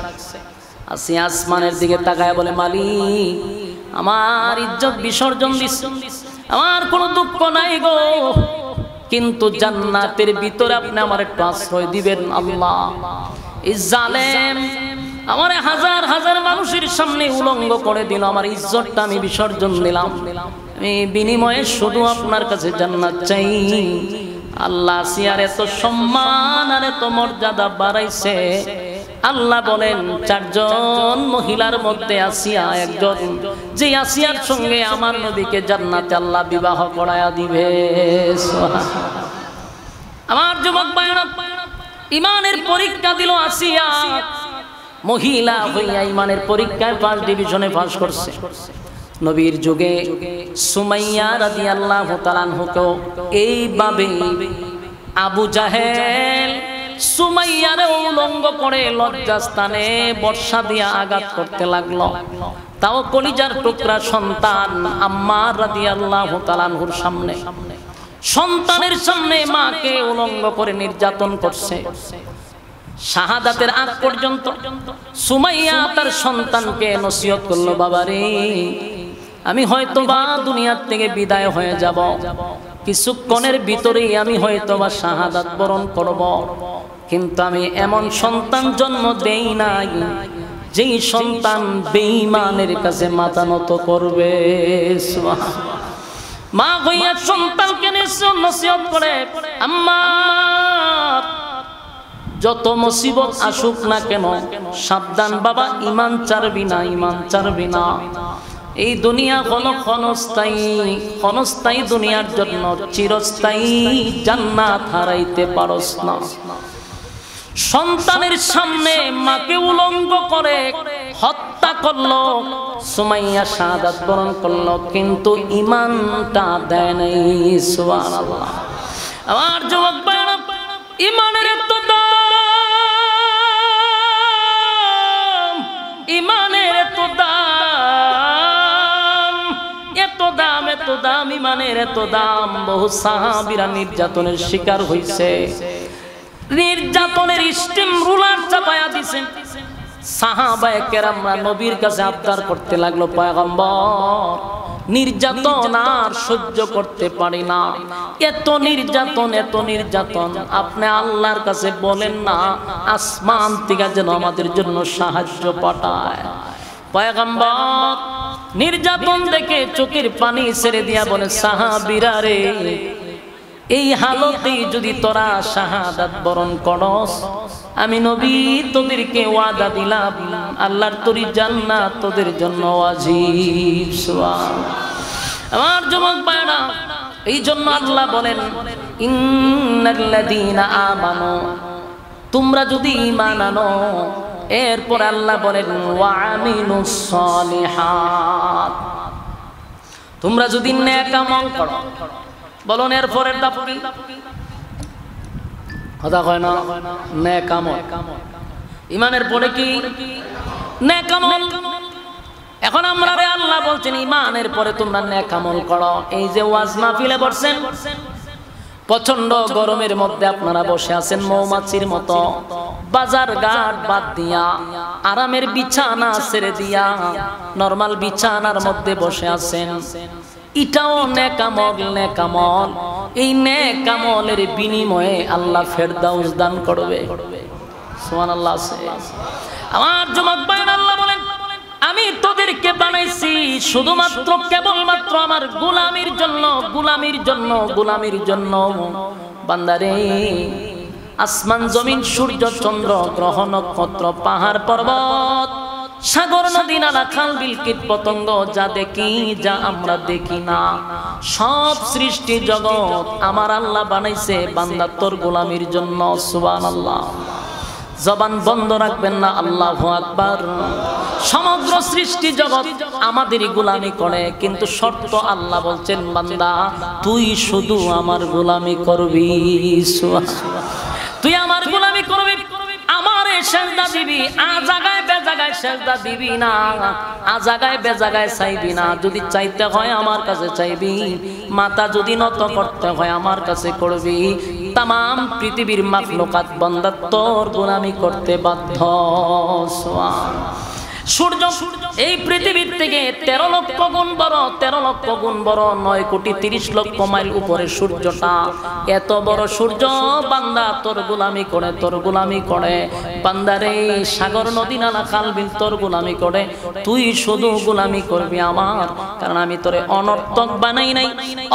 আসিয়া আসমানের দিকে তাকায় বলে, মালিক, আমার ইজ্জত বিসর্জন দিছে, আমার কোনো দুঃখ নাই গো, কিন্তু জান্নাতের ভিতরে আপনি আমার একটু আশ্রয় দিবেন আল্লাহ। এই জালেম আমারে হাজার হাজার মানুষের সামনে উলঙ্গ করে দিল, আমার ইজ্জতটা আমি বিসর্জন দিলাম, আমি বিনিময়ে শুধু আপনার কাছে জান্নাত চাই। আল্লাহ আসিয়ার এত সম্মান আর এত মর্যাদা বাড়াইছে। আল্লাহ বলেন, 4 জন মহিলার মধ্যে আসিয়া একজন, যে আসিয়ার সঙ্গে আমার নবীকে জান্নাতে আল্লাহ বিবাহ করায়া দিবে। আমার যুবক ভাইরা, ঈমানের পরীক্ষা দিল আসিয়া, মহিলা হইয়া ঈমানের পরীক্ষায় 1st ডিভিশনে পাস করছে। নবীর যুগে সুমাইয়া রাদিয়াল্লাহু তাআলা আনহুকে এইভাবে আবু জাহেল সুমাইয়ারে উলঙ্গ করে লজ্জাস্থানে বর্ষা দিয়া আঘাত করতে লাগলো। তাও কলিজার টুকরা সন্তান আম্মার রাদিয়াল্লাহু তাআলা আনহুর সামনে, সন্তানের সামনে মাকে উলঙ্গ করে নির্যাতন করছে। শাহাদাতের আগ পর্যন্ত সুমাইয়া তার সন্তানকে নসিহত করলো, বাবারে আমি হয়তোবা দুনিয়ার থেকে বিদায় হয়ে যাব, কিছুক্ষণের ভিতরেই আমি হয়তোবা শাহাদাত বরণ করব, কিন্তু আমি এমন সন্তান জন্ম দেই নাই যেই সন্তান বেঈমানের কাছে মাথা নত করবে। মা হইয়া সন্তানকে নসিহত করে, আম্মা যত মুসিবত আসুক না কেন সাবধান বাবা, ঈমান ছাড়বি না, ঈমান ছাড়বি না। এই দুনিয়া কোনো ক্ষণস্থায়ী দুনিয়ার জন্য, চিরস্থায়ী জান্নাত হারাইতে পারস না। সন্তানের সামনে মাকে উলঙ্গ করে হত্যা করলো, সুমাইয়া শাহাদাত বরণ করলো, কিন্তু ঈমানটা দেয় নাই। সুবহানাল্লাহ। আমার যুবক ভাইরা, ঈমানের এত দাম, ঈমানের এত দাম, এত দাম, এত দাম, ঈমানের এত দাম। বহু সাহাবীরা নির্যাতনের শিকার হইছে, নির্যাতনের স্টিম রুলার চাপায়া দিছে। সাহাবায়ে কেরামরা নবীর কাছে আবদার করতে লাগলো, পয়গম্বর নির্যাতন আর সহ্য করতে পারি না, এত নির্যাতন, এত নির্যাতন, আপনি আল্লাহর কাছে বলেন না আসমান থেকে যেন আমাদের জন্য সাহায্য পাঠায়। পয়গম্বর নির্যাতন দেখে চোখের পানি ছেড়ে দিয়া বলে, সাহাবীরা রে, এই হালতেই যদি তোরা শাহাদাত বরণ করস, আমি নবী তোদেরকে ওয়াদা দিলাম আল্লাহর তরি জান্নাত তোদের জন্য ওয়াজিব। সুবহানাল্লাহ। আমার যুবক ভাইরা, এই জন্য আল্লাহ বলেন, ইন্নাল্লাযীনা আমানু, তোমরা যদি ঈমান আনো, এরপর আল্লাহ বলেন ওয়া আমিলুস সালিহাত, তোমরা যদি নেক আমল করো। বলুন এরপরের দাপ কি? কথা কয় না, নেক আমল। ঈমানের পরে কি? নেক আমল। এখন আমরা আল্লাহ বলছেন ঈমানের পরে তোমরা নেক আমল করো। এই যে ওয়াজ মাহফিলে বসছেন, প্রচন্ড গরমের মধ্যে আপনারা বসে আছেন মৌমাছির মতো, বাজার ঘাট বাদ দিয়া, আরামের বিছানা ছেড়ে দিয়া নরমাল বিছানার মধ্যে বসে আছেন। এটাও নেক আমল, নেক আমল। এই নেক আমলের বিনিময়ে আল্লাহ ফেরদাউস দান করবে। সুবহানাল্লাহ। আমার যুবক ভাইরা, আল্লাহ বলেন, আমি তোদেরকে বানাইছি শুধুমাত্র কেবলমাত্র আমার গোলামির জন্য, গোলামির জন্য, গোলামির জন্য। বান্দারে, আসমান জমিন, সূর্য চন্দ্র গ্রহ নক্ষত্র, পাহাড় পর্বত, সাগর নদী, নালা খাল বিল, কীট পতঙ্গ, যা দেখি যা আমরা দেখি না, সব সৃষ্টি জগৎ আমার আল্লাহ বানাইছে বান্দা তোর গোলামির জন্য। সুবহানাল্লাহ। জবান বন্ধ রাখবেন না, আল্লাহু আকবার। সমগ্র সৃষ্টি জগৎ আমাদেরই গোলামি করে, কিন্তু শর্ত আল্লাহ বলছেন, বান্দা তুই শুধু আমার গোলামি করবি। তুই আমার গোলামি করবি, আমারে সেজদা দিবি, আ জায়গায় বে জায়গায় সেজদা দিবি না, আ জায়গায় বে জায়গায় চাইবি না। যদি চাইতে হয় আমার কাছে চাইবি, মাথা যদি নত করতে হয় আমার কাছে করবি। তামাম পৃথিবীর মাখলুকাত বান্দা তোর গোলামি করতে বাধ্য। সূর্য এই পৃথিবীর থেকে 13 লক্ষ গুণ বড়, 13 লক্ষ গুণ বড়, 9 কোটি 30 লক্ষ মাইল উপরে সূর্যটা। এত বড় সূর্য বান্দা তোর গোলামি করে, তোর গোলামি করে। বান্দারে, সাগর নদী নালা খাল বিল তোর গোলামি করে, তুই শুধু গোলামি করবি আমার, কারণ আমি তোরে অনর্থক বানাই নাই,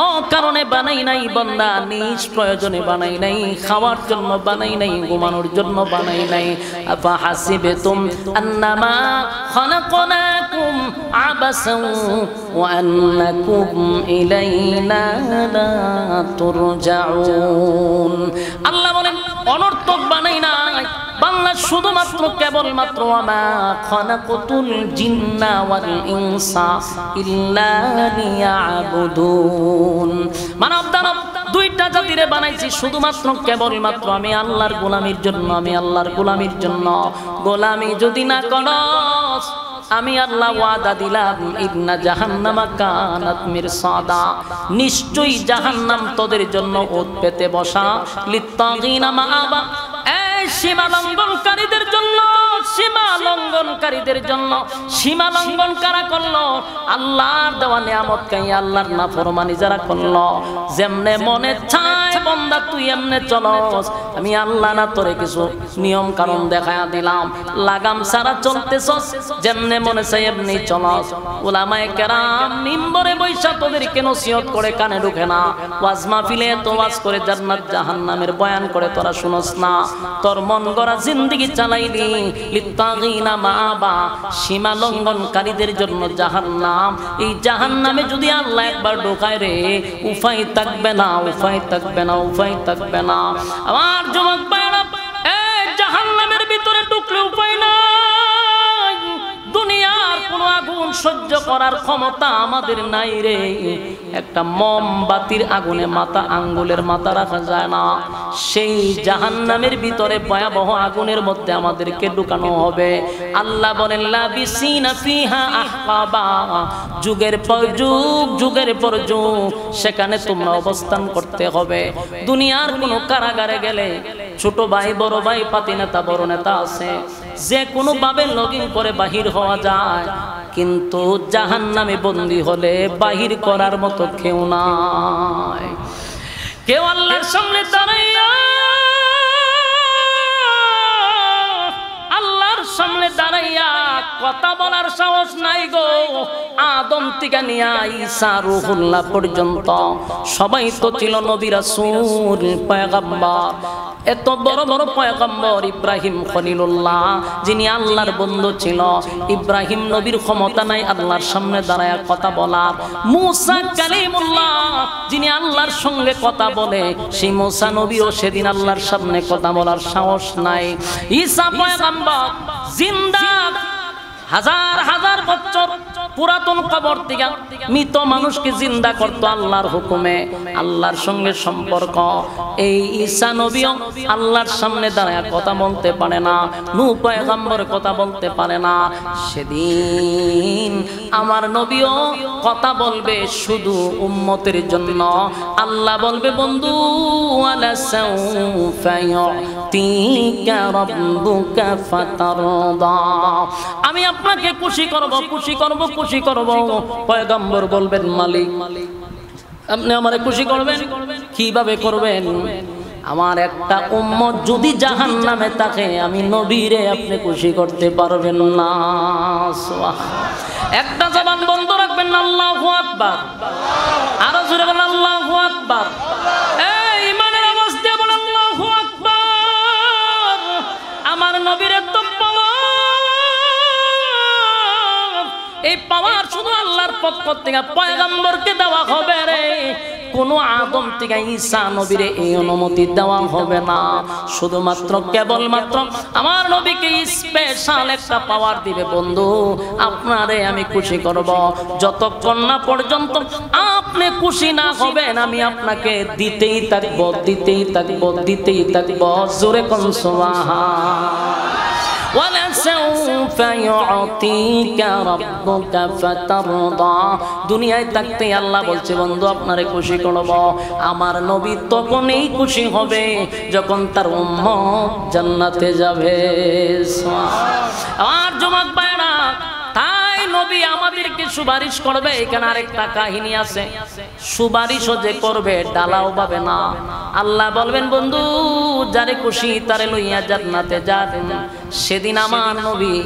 অকারণে বানাই নাই বান্দা, নিজ প্রয়োজনে বানাই নাই, খাওয়ার জন্য বানাই নাই, ঘুমানোর জন্য বানাই নাই। আফা হাসিবতুম আন্নামা খালাকনাকুম আবাসান ওয়া আন্নাকুম ইলাইনা লা তুরজাউন। আল্লাহ বলেন, অনর্থক বানাই নাই বাংলা, শুধুমাত্র কেবলমাত্র আমা খালাকাতুল জিন্না ওয়াল ইনসা ইল্লা লিয়াবুদুন। মানব দানব দুইটা জাতিরে বানাইছি শুধুমাত্র কেবলমাত্র আমি আল্লাহর গোলামির জন্য, আমি আল্লাহর গোলামির জন্য। গোলামি যদি না করস, আমি আল্লাহ ওয়াদা দিলাম, ইন্না জাহান্নামা কানাত মিরসাদা, নিশ্চয়ই জাহান্নাম তোদের জন্য ওত পেতে বসা, লিত্তাগিনা মাআবা, এই সীমা লঙ্ঘনকারীদের জন্য সীমা লঙ্ঘনকারীদের জন্য। সীমা লঙ্ঘন কারা করলো? আল্লাহর দেওয়া নিয়ামত খাইয়া আল্লাহর নাফরমানি যারা করলো। যেমনে মনে চায় বান্দা তুই এমনে চলস, আমি আল্লাহ না তোরে কিছু নিয়ম কারণ দেখায়া দিলাম, লাগাম ছাড়া চলতেছস, যেমনে মনে চাই এমনি চলস। উলামায়ে কেরাম মিম্বরে বৈশা তোদেরকে নসিহত করে কানে ঢুকে না, ওয়াজ মাহফিলে তো ওয়াজ করে জান্নাত জাহান্নামের বয়ান করে তোরা শুনস না। তোর মন গড়া জিন্দেগি চালাইলি লিত্তাগিনা মাআবা, সীমা লঙ্ঘনকারীদের জন্য জাহান্নাম। এই জাহান্নামে যদি আল্লাহ একবার ঢোকায় রে, উপায় থাকবে না, উপায় থাকবে না, উপায় থাকবে না। আমার যুবক ভাইরা, এই জাহান্নামের ভিতরে ঢুকলে উপায় নাই। দুনিয়ার কোন আগুন সহ্য করার ক্ষমতা আমাদের নাই রে। একটা মোমবাতির আগুনে মাথা, আঙ্গুলের মাথা রাখা যায় না। সেই জাহান্নামের ভিতরে ভয়াবহ আগুনের মধ্যে আমাদেরকে ঢুকানো হবে। আল্লাহ বলেন লাবিসিনা ফিহা আহকাবা, যুগের পর যুগ, যুগের পর যুগ সেখানে তোমরা অবস্থান করতে হবে। দুনিয়ার কোন কারাগারে গেলে ছোট ভাই, বড় ভাই, পাতি নেতা, বড় নেতা আছে, যে কোনো ভাবে লগইন করে বাহির হওয়া যায়, কিন্তু জাহান্নামে বন্দী হলে বাহির করার মতো কেউ নাই। কেউ আল্লাহর সামনে দাঁড়াইয়া, আল্লাহর সামনে দাঁড়াইয়া কথা বলার সাহস নাই গো। আদম থেকে নিয়া ঈসা রূহুল্লাহ পর্যন্ত সবাই তো ছিল নবী রাসূল পয়গম্বর। এত বড় বড় পয়গম্বর ইব্রাহিম খলিলুল্লাহ, যিনি আল্লাহর বন্ধু ছিল, ইব্রাহিম নবীর ক্ষমতা নাই আল্লাহর সামনে দাঁড়ায়া কথা বলার। মুসা কালিমুল্লাহ, যিনি আল্লাহর সঙ্গে কথা বলে, সেই মুসা নবীও সেদিন আল্লাহর সামনে কথা বলার সাহস নাই। ঈসা পয়গম্বর জিন্দা, হাজার হাজার বছর পুরাতন কবর থেকে মৃত মানুষকে জিন্দা করতো আল্লাহর হুকুমে, আল্লাহর সঙ্গে সম্পর্ক। এই ঈসা নবীও আল্লাহর সামনে দাঁড়ায় কথা বলতে পারে না, নূহ পয়গম্বর কথা বলতে পারে না। সেদিন আমার নবীও কথা বলবে শুধু উম্মতের জন্য। আল্লাহ বলবে, বন্ধু ওয়ালা সাউফা ইউতিকা রাব্বুকা ফাতারদা, আমি আপনাকে খুশি করব, খুশি করব, খুশি করব। পয়গম্বর বলবেন, মালিক আপনি আমারে খুশি করবেন, কিভাবে করবেন? আমার একটা উম্মত যদি জাহান্নামে থাকে, আমি নবীরে আপনি খুশি করতে পারবেন না। একটা জবান বন্ধ রাখবেন না, আল্লাহু আকবার। আরো জোরে বলেন আল্লাহু আকবার। এই ইমানের আওয়াজ দিয়ে বলেন আল্লাহু আকবার। আমার নবীরে তো এই পাওয়ার শুধু আল্লাহর পক্ষ থেকে পয়গম্বরকে দেওয়া হবে রে। কোন আদম থেকে ঈসা নবীরে এই অনুমতি দেওয়া হবে না। শুধুমাত্র কেবলমাত্র আমার নবীকে স্পেশাল একটা পাওয়ার দিবে, বন্ধু আপনারে আমি খুশি করব। যতক্ষণ না পর্যন্ত আপনি খুশি না হবেন, আমি আপনাকে দিতেই থাকবো, দিতেই থাকবো, দিতেই থাকবো। জোরে কোন সুবহান। দুনিয়ায় থাকতে আল্লাহ বলছে, বন্ধু আপনারে খুশি করব। আমার নবী তখনই খুশি হবে যখন তার উম্মত জান্নাতে যাবে। আমার যুবক ভাইরা, তাই নবী আমাদেরকে সুপারিশ করবে। এখানে আরেকটা কাহিনী আছে, সুপারিশও যে করবে ডালাও পাবে না। আল্লাহ বলবেন, বন্ধু যারে খুশি তারে লইয়া জান্নাতে যাবেন। সেদিন আমার নবী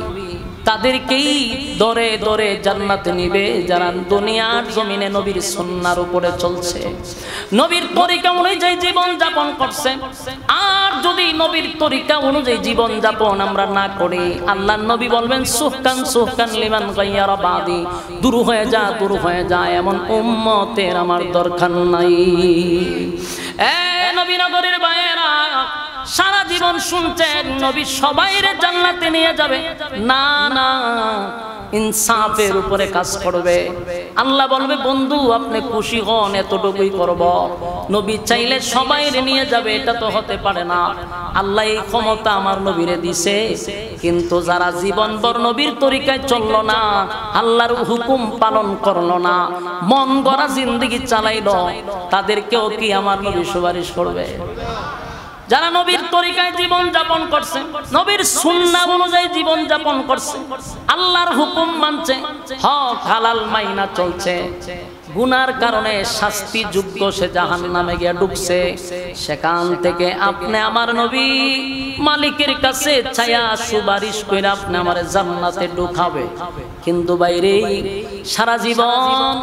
তাদেরকেই ধরে ধরে জান্নাতে নিবে যারা দুনিয়ার জমিনে নবীর সুন্নাহর উপরে চলছে, নবীর তরিকা অনুযায়ী জীবন যাপন করছে। আর যদি নবীর তরিকা অনুযায়ী জীবন যাপন আমরা না করি, আল্লাহর নবী বলবেন, সুহকান সুহকান লিমান গায়্যারা বাদি, দূর হয়ে যা, দূর হয়ে যা, এমন উম্মতের আমার দরকার নাই। এ নবীনগরের ভাইয়েরা, সারা জীবন শুনছেন নবী সবাইরে জান্নাতে নিয়ে যাবে, না না, ইনসাফের উপরে কাজ করবে। আল্লাহ বলবে, বন্ধু আপনি খুশি হন, এতটুকুই করব। নবী চাইলে সবাইরে নিয়ে যাবে, এটা তো হতে পারে না। আল্লাহ এই ক্ষমতা আমার নবীরে দিছে, কিন্তু যারা জীবনভর নবীর তরিকায় চললো না, আল্লাহর হুকুম পালন করলো না, মন গড়া জিন্দেগি চালাইলো, তাদেরকেও কি আমার নবী সুপারিশ করবে? যারা নবীর তরিকায় জীবন যাপন করছে, নবীর সুন্নাহ অনুযায়ী জীবন যাপন করছে, আল্লাহর হুকুম মানছে, হক হালাল মাইনা চলছে, গুনার কারণে শাস্তিযোগ্য সে জাহান্নামে গিয়ে ডুবছে, সেখান থেকে আপনি আমার নবী মালিকের কাছে ছায়া সুপারিশ করে আপনি আমার জান্নাতে ঢুকাবে। কিন্তু বাইরে সারা জীবন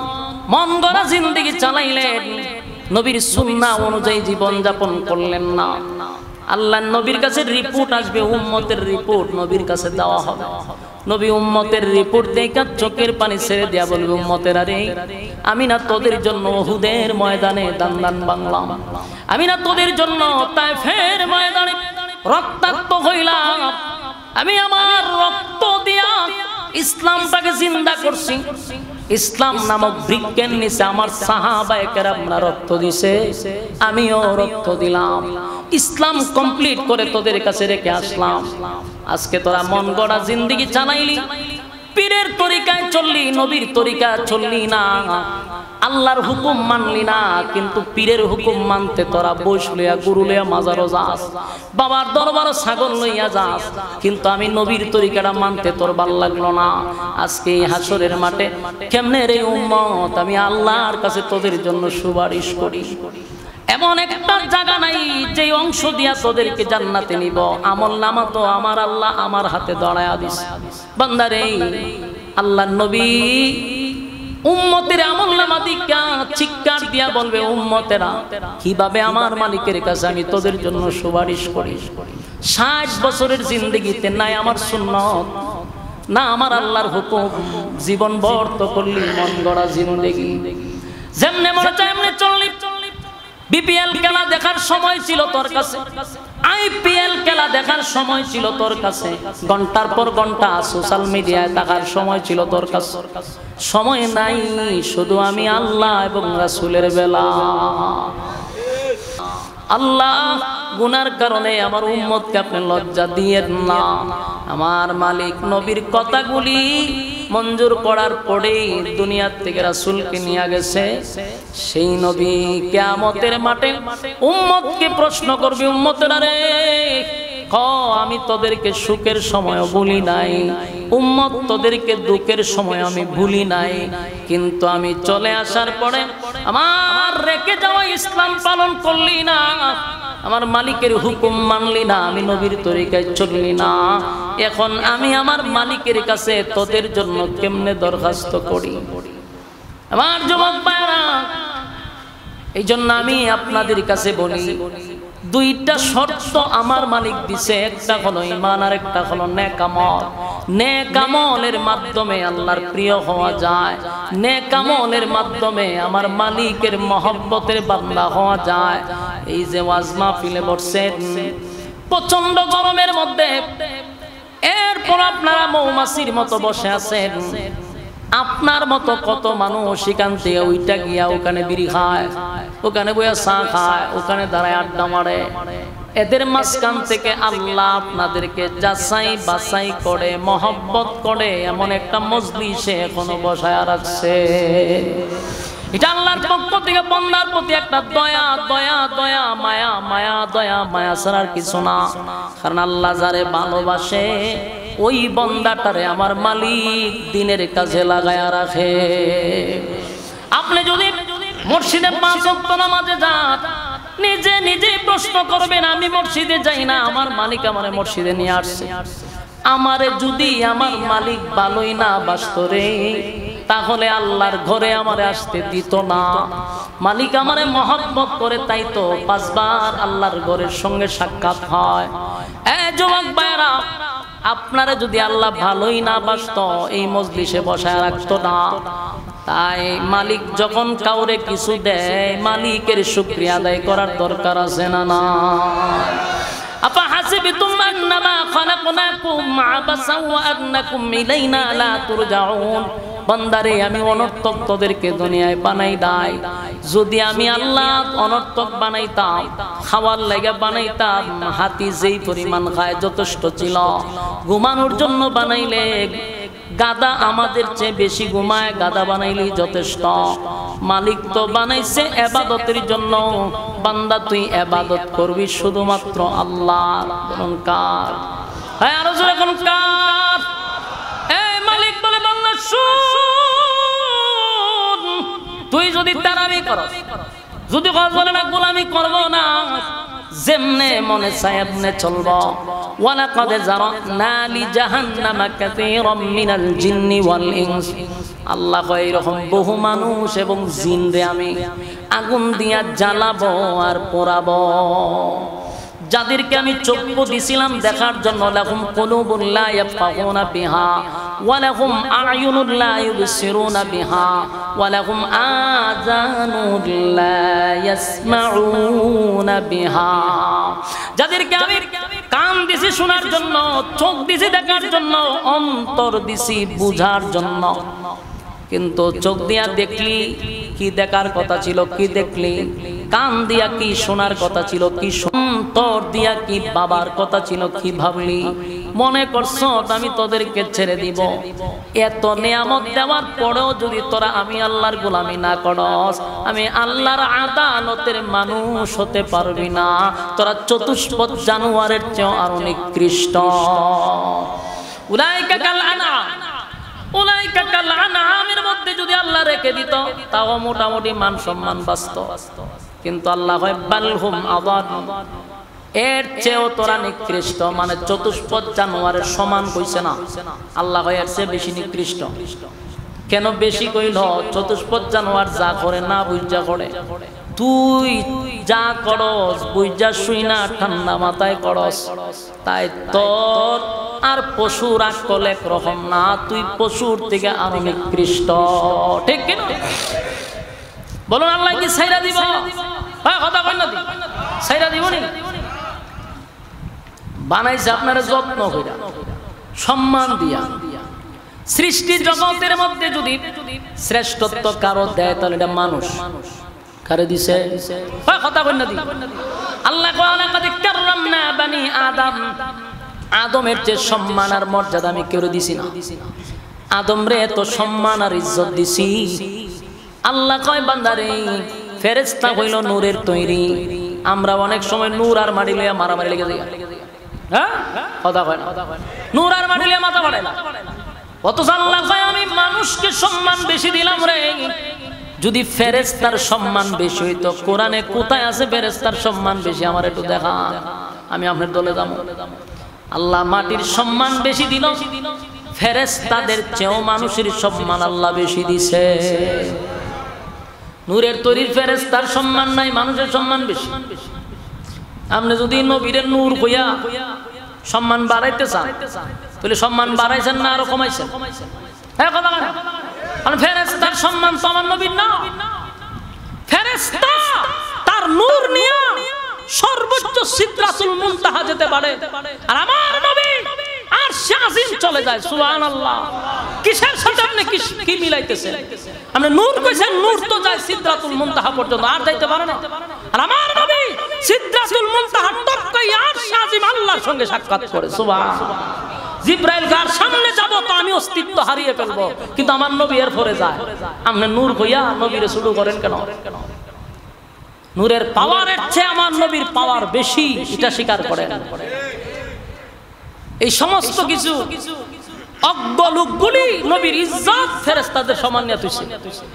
মন গড়া জিন্দেগি চালাইলেন, নবীর সুন্নাহ অনুযায়ী জীবন যাপন করলেন না। আল্লাহর নবীর কাছে রিপোর্ট আসবে, উম্মতের রিপোর্ট নবীর কাছে দেওয়া হবে। নবী উম্মতের রিপোর্ট দেখে চোখের পানি ছেড়ে দেয়া বলবে, উম্মতের আরে আমি না তোদের জন্য উহুদের ময়দানে দান দান বাংলাম, আমি না তোদের জন্য তায়েফের ময়দানে রক্তাক্ত হইলাম, আমি আমার রক্ত দিয়া ইসলামটাকে জিন্দা করছি। ইসলাম নামক বৃক্ষের নিচে আমার সাহাবায়ে কেরামরা রক্ত দিছে, আমিও রক্ত দিলাম, ইসলাম কমপ্লিট করে তোদের কাছে রেখে আসলাম। আজকে তোরা মন গড়া জিন্দেগি চালাইলি, পীরের তরিকায় চললি, নবীর তরিকা চললি না, আল্লাহর হুকুম মানলি না, কিন্তু পীরের হুকুম মানতে তোরা বৈশ লইয়া গুরু লইয়া মাজারও যাস, বাবার দরবারও ছাগল লইয়া যাস, কিন্তু আমি নবীর তরিকাটা মানতে তোর ভাল লাগলো না। আজকে এই হাসরের মাঠে কেমনে রে উম্মত আমি আল্লাহর কাছে তোদের জন্য সুপারিশ করি? এমন একটা জায়গা নাই যে অংশ দিয়া তোদেরকে জান্নাতে নিব। আমল নামা তো আমার আল্লাহ আমার হাতে দাঁড়ায়া দিছে। বান্দারে আল্লাহর নবী উম্মতের আমল নামা দিকা চিৎকার দিয়া বলবে, উম্মতেরা কিভাবে আমার মালিকের কাছে আমি তোদের জন্য সুপারিশ করি? 60 বছরের জিন্দেগিতে নাই আমার সুন্নত, না আমার আল্লাহর হুকুম, জীবন বর্ত করলি মন গড়া জিন্দেগি, যেমনে মনে চায় এমনি চললি। বিপিএল খেলা দেখার সময় ছিল তোর কাছে, আইপিএল খেলা দেখার সময় ছিল তোর কাছে, ঘন্টার পর ঘন্টা সোশ্যাল মিডিয়ায় থাকার সময় ছিল তোর কাছে, সময় নাই শুধু আমি আল্লাহ এবং রাসূলের বেলা। আল্লাহ গুনার কারণে আমার উম্মতকে আপনি লজ্জা দিয়েন না। আমার মালিক নবীর কথাগুলি মঞ্জুর করার পরেই দুনিয়ার থেকে রাসূলকে নিয়ে গেছে। সেই নবী কিয়ামতের মাঠে উম্মতকে প্রশ্ন করবে, উম্মতেরা রে আমি তোদেরকে সুখের সময় ভুলি নাই, উম্মত তোদেরকে দুঃখের সময় আমি ভুলি নাই, কিন্তু আমি চলে আসার পরে আমার রেখে যাওয়া ইসলাম পালন করলি না, আমার মালিকের হুকুম মানলি না, আমি নবীর তরিকায় চললি না। এখন আমি আমার মালিকের কাছে তোদের জন্য কেমনে দরখাস্ত করি? আমার যুবক ভাইরা, এই জন্য আমি আপনাদের কাছে বলি, দুইটা শর্ত আমার মালিক দিছে, একটা হলো ঈমান আর একটা হলো নেক আমল। নেক আমলের মাধ্যমে আল্লাহর প্রিয় হওয়া যায়, নেক আমলের মাধ্যমে আমার মালিকের মহব্বতের বান্দা হওয়া যায়। এই যে ওয়াজ মাহফিলে বসছেন প্রচন্ড গরমের মধ্যে, এরপর আপনারা মৌমাছির মতো বসে আছেন, আপনার মতো কত মানুষ সেখান থেকে ওইটা গিয়া ওখানে বিড়ি খায়, ওখানে বইয়া চা খায়, ওখানে দাঁড়ায় আড্ডা মারে। এদের মাঝখান থেকে আল্লাহ আপনাদেরকে যাচাই বাছাই করে মহব্বত করে এমন একটা মজলিসে এখনো বসায় রাখছে। এটা আল্লাহর পক্ষ থেকে বান্দার প্রতি একটা দয়া দয়া দয়া মায়া মায়া দয়া মায়া ছাড়ার কিছু না। কারণ আল্লাহ যারে ভালোবাসে ওই বান্দাটারে আমার মালিক দিনের কাজে লাগায়া রাখে। আপনি যদি মসজিদে 5 ওয়াক্ত নামাজে যান, নিজে নিজে প্রশ্ন করবেন, আমি মসজিদে যাই না, আমার মালিক আমারে মসজিদে নিয়ে আসছে। আমারে যদি আমার মালিক ভালোই না বাসতো রে, তাহলে আল্লাহর ঘরে আমারে আসতে দিত না। মালিক আমারে মহব্বত করে, তাই তো 5 বার আল্লাহর ঘরের সঙ্গে সাক্ষাৎ হয়। যুবক ভাইরা, আপনারা যদি আল্লাহ ভালোই না বাসতো এই মজলিসে বসায় রাখতো না। তাই মালিক যখন কাউরে কিছু দেয়, মালিকের শুকরিয়া আদায় করার দরকার আছে না? না। আপা হাসিবতুম আন্নামা খালাকনাকুম আবাসাও ওয়া আন্নাকুম ইলাইনা লা তুরজাউন। বান্দারে আমি অনর্থক তোদেরকে দুনিয়ায় বানাই দাই, যদি আমি আল্লাহ অনর্থক বানাইতাম, খাওয়ার লাগা বানাইতাম, হাতি যেই পরিমাণ খায় যথেষ্ট ছিল, ঘুমানোর জন্য বানাইলে গাদা আমাদের চেয়ে বেশি ঘুমায়, গাদা বানাইলেই যথেষ্ট। মালিক তো বানাইছে ইবাদতের জন্য। বান্দা তুই ইবাদত করবি শুধুমাত্র আল্লাহর। বলুন কার? হ্যাঁ আরো জোরে কোন কার? এই মালিক বলে বান্দা শুন, তুই যদি তারাবি করস, যদি বলে না গোলামি করব না, যেমনে মনে চায় এমনে চলবো। ওয়ালাকাদ জারানা লি জাহান্নামা কাসীরাম মিনাল জিন্নি ওয়াল ইনস। আল্লাহ কয় এরকম বহু মানুষ এবং জিন রে আমি আগুন দিয়া জ্বালাবো আর পোড়াবো। যাদেরকে আমি চক্ষু দিছিলাম দেখার জন্য, লাহুম কুলুবুন লা ইয়াফকাহুনা বিহা ওয়া লাহুম আ'য়ুনুন লা ইউবসিরুনা বিহা ওয়া লাহুম আযানুন লা ইয়াসমাউনা বিহা। যাদেরকে আমি কান দিছি শোনার জন্য, চোখ দিছি দেখার জন্য, অন্তর দিছি বুঝার জন্য, কিন্তু চোখ দিয়া দেখলি কি দেখার কথা ছিল, কি দেখলি? কান দিয়া কি শোনার কথা ছিল, কি অন্তর দিয়া কি বাবার কথা ছিল, কি ভাবলি? মনে করছ আমি তোদেরকে ছেড়ে দিব? এত নিয়ামত দেওয়ার পরেও যদি তোরা আমি আল্লাহর গোলামি না করস, আমি আল্লাহর আদালতের মানুষ হতে পারবি না। তোরা চতুষ্পদ জানোয়ারের চেয়েও আরো নিকৃষ্ট। উলাইকা কাল আনআম, উলাইকা কাল আনআমের মধ্যে যদি আল্লাহ রেখে দিত তাও মোটামুটি মান সম্মান বাঁচত, কিন্তু আল্লাহ হয় বালহুম আযাল, এর চেয়েও তোরা নিকৃষ্ট। মানে চতুষ্পদ জানোয়ারের সমান কইছে না, আল্লাহ হয় এর চেয়ে বেশি নিকৃষ্ট। কেন বেশি কইল? চতুষ্পদ জানোয়ার যা করে না বুঝা করে, তুই যা করস বুঝা শুই না ঠান্ডা মাথায় করস, তাই তোর আর পশুর আকল একরকম না, তুই পশুর থেকে আরো নিকৃষ্ট। ঠিক কিনা? বলুন আল্লাহ কি ছাইরা দিব? হ্যাঁ কথা কই না, ছাইরা দিব নি? বানাইছে আপনারা যত্ন কইরা, সম্মান দিয়া। সৃষ্টি জগতের মধ্যে যদি শ্রেষ্ঠত্ব কারো দেয় তাহলে এটা মানুষ। কারে দিছে? হ্যাঁ কথা কই না দি? আল্লাহ কয় লাকাদ কাররামনা বানি আদম, আদমের যে সম্মান আর মর্যাদা আমি কেউ দিছি না। আদম রে এত সম্মান আর ইজ্জত দিছি। আল্লাহ কয় বান্দারে, ফেরেশতা হইল নূরের তৈরি, আমরা অনেক সময় নূর আর মাটি লইয়া মারামারি লেগে যাই। হ্যাঁ কথা কয় না? নূর আর মাটি লইয়া মাথা বাড়ায় না। অথচ আল্লাহ কয় আমি মানুষকে সম্মান বেশি দিলাম রে। যদি ফেরেশতার সম্মান বেশি হইতো, কোরআনে কোথায় আছে ফেরেশতার সম্মান বেশি? আমার একটু দেখা, আমি আপনার দলে যাব। আল্লাহ মাটির সম্মান বেশি দিল, ফেরেশতাদের চেয়েও মানুষের সম্মান আল্লাহ বেশি দিছে। নূরের তৈরির ফেরেশতার সম্মান নাই, মানুষের সম্মান বেশি। আপনি যদি নবীর নূর হইয়া সম্মান বাড়াইতে চান, তাহলে সম্মান বাড়াইছেন না আরো কমাইছেন? হ্যাঁ কথা বলেন। কারণ ফেরেশতার সম্মান তো আমার নবীর না। ফেরেশতা তার নূর নিয়ে সর্বোচ্চ সিদরাতুল মুনতাহা যেতে পারে, আর আমার নবী আরশে আজিম চলে যায়। সুবহানাল্লাহ। কিসের সাথে আপনি কি মিলাইতেছেন? আপনি নূর কইছেন, নূর তো যায় সিদরাতুল মুনতাহা পর্যন্ত, আর যাইতে পারে না। আর আমার নবী সিদরাতুল মুনতাহা টপকাই আরশে আজিম আল্লাহর সঙ্গে সাক্ষাৎ করে। সুবহানাল্লাহ। জিব্রাইল গার সামনে যাব তো আমি অস্তিত্ব হারিয়ে ফেলবো, কিন্তু আমার নবী এর পরে যায়। আপনি নূর হইয়া নবীরে শুরু করেন কেন? নূরের পাওয়ারের চেয়ে আমার নবীর পাওয়ার বেশি, এটা স্বীকার করেন। এই সমস্ত কিছু অজ্ঞ লোকগুলি নবীর ইজ্জত ফেরেশতাদের সমান নিয়ে তুইছে,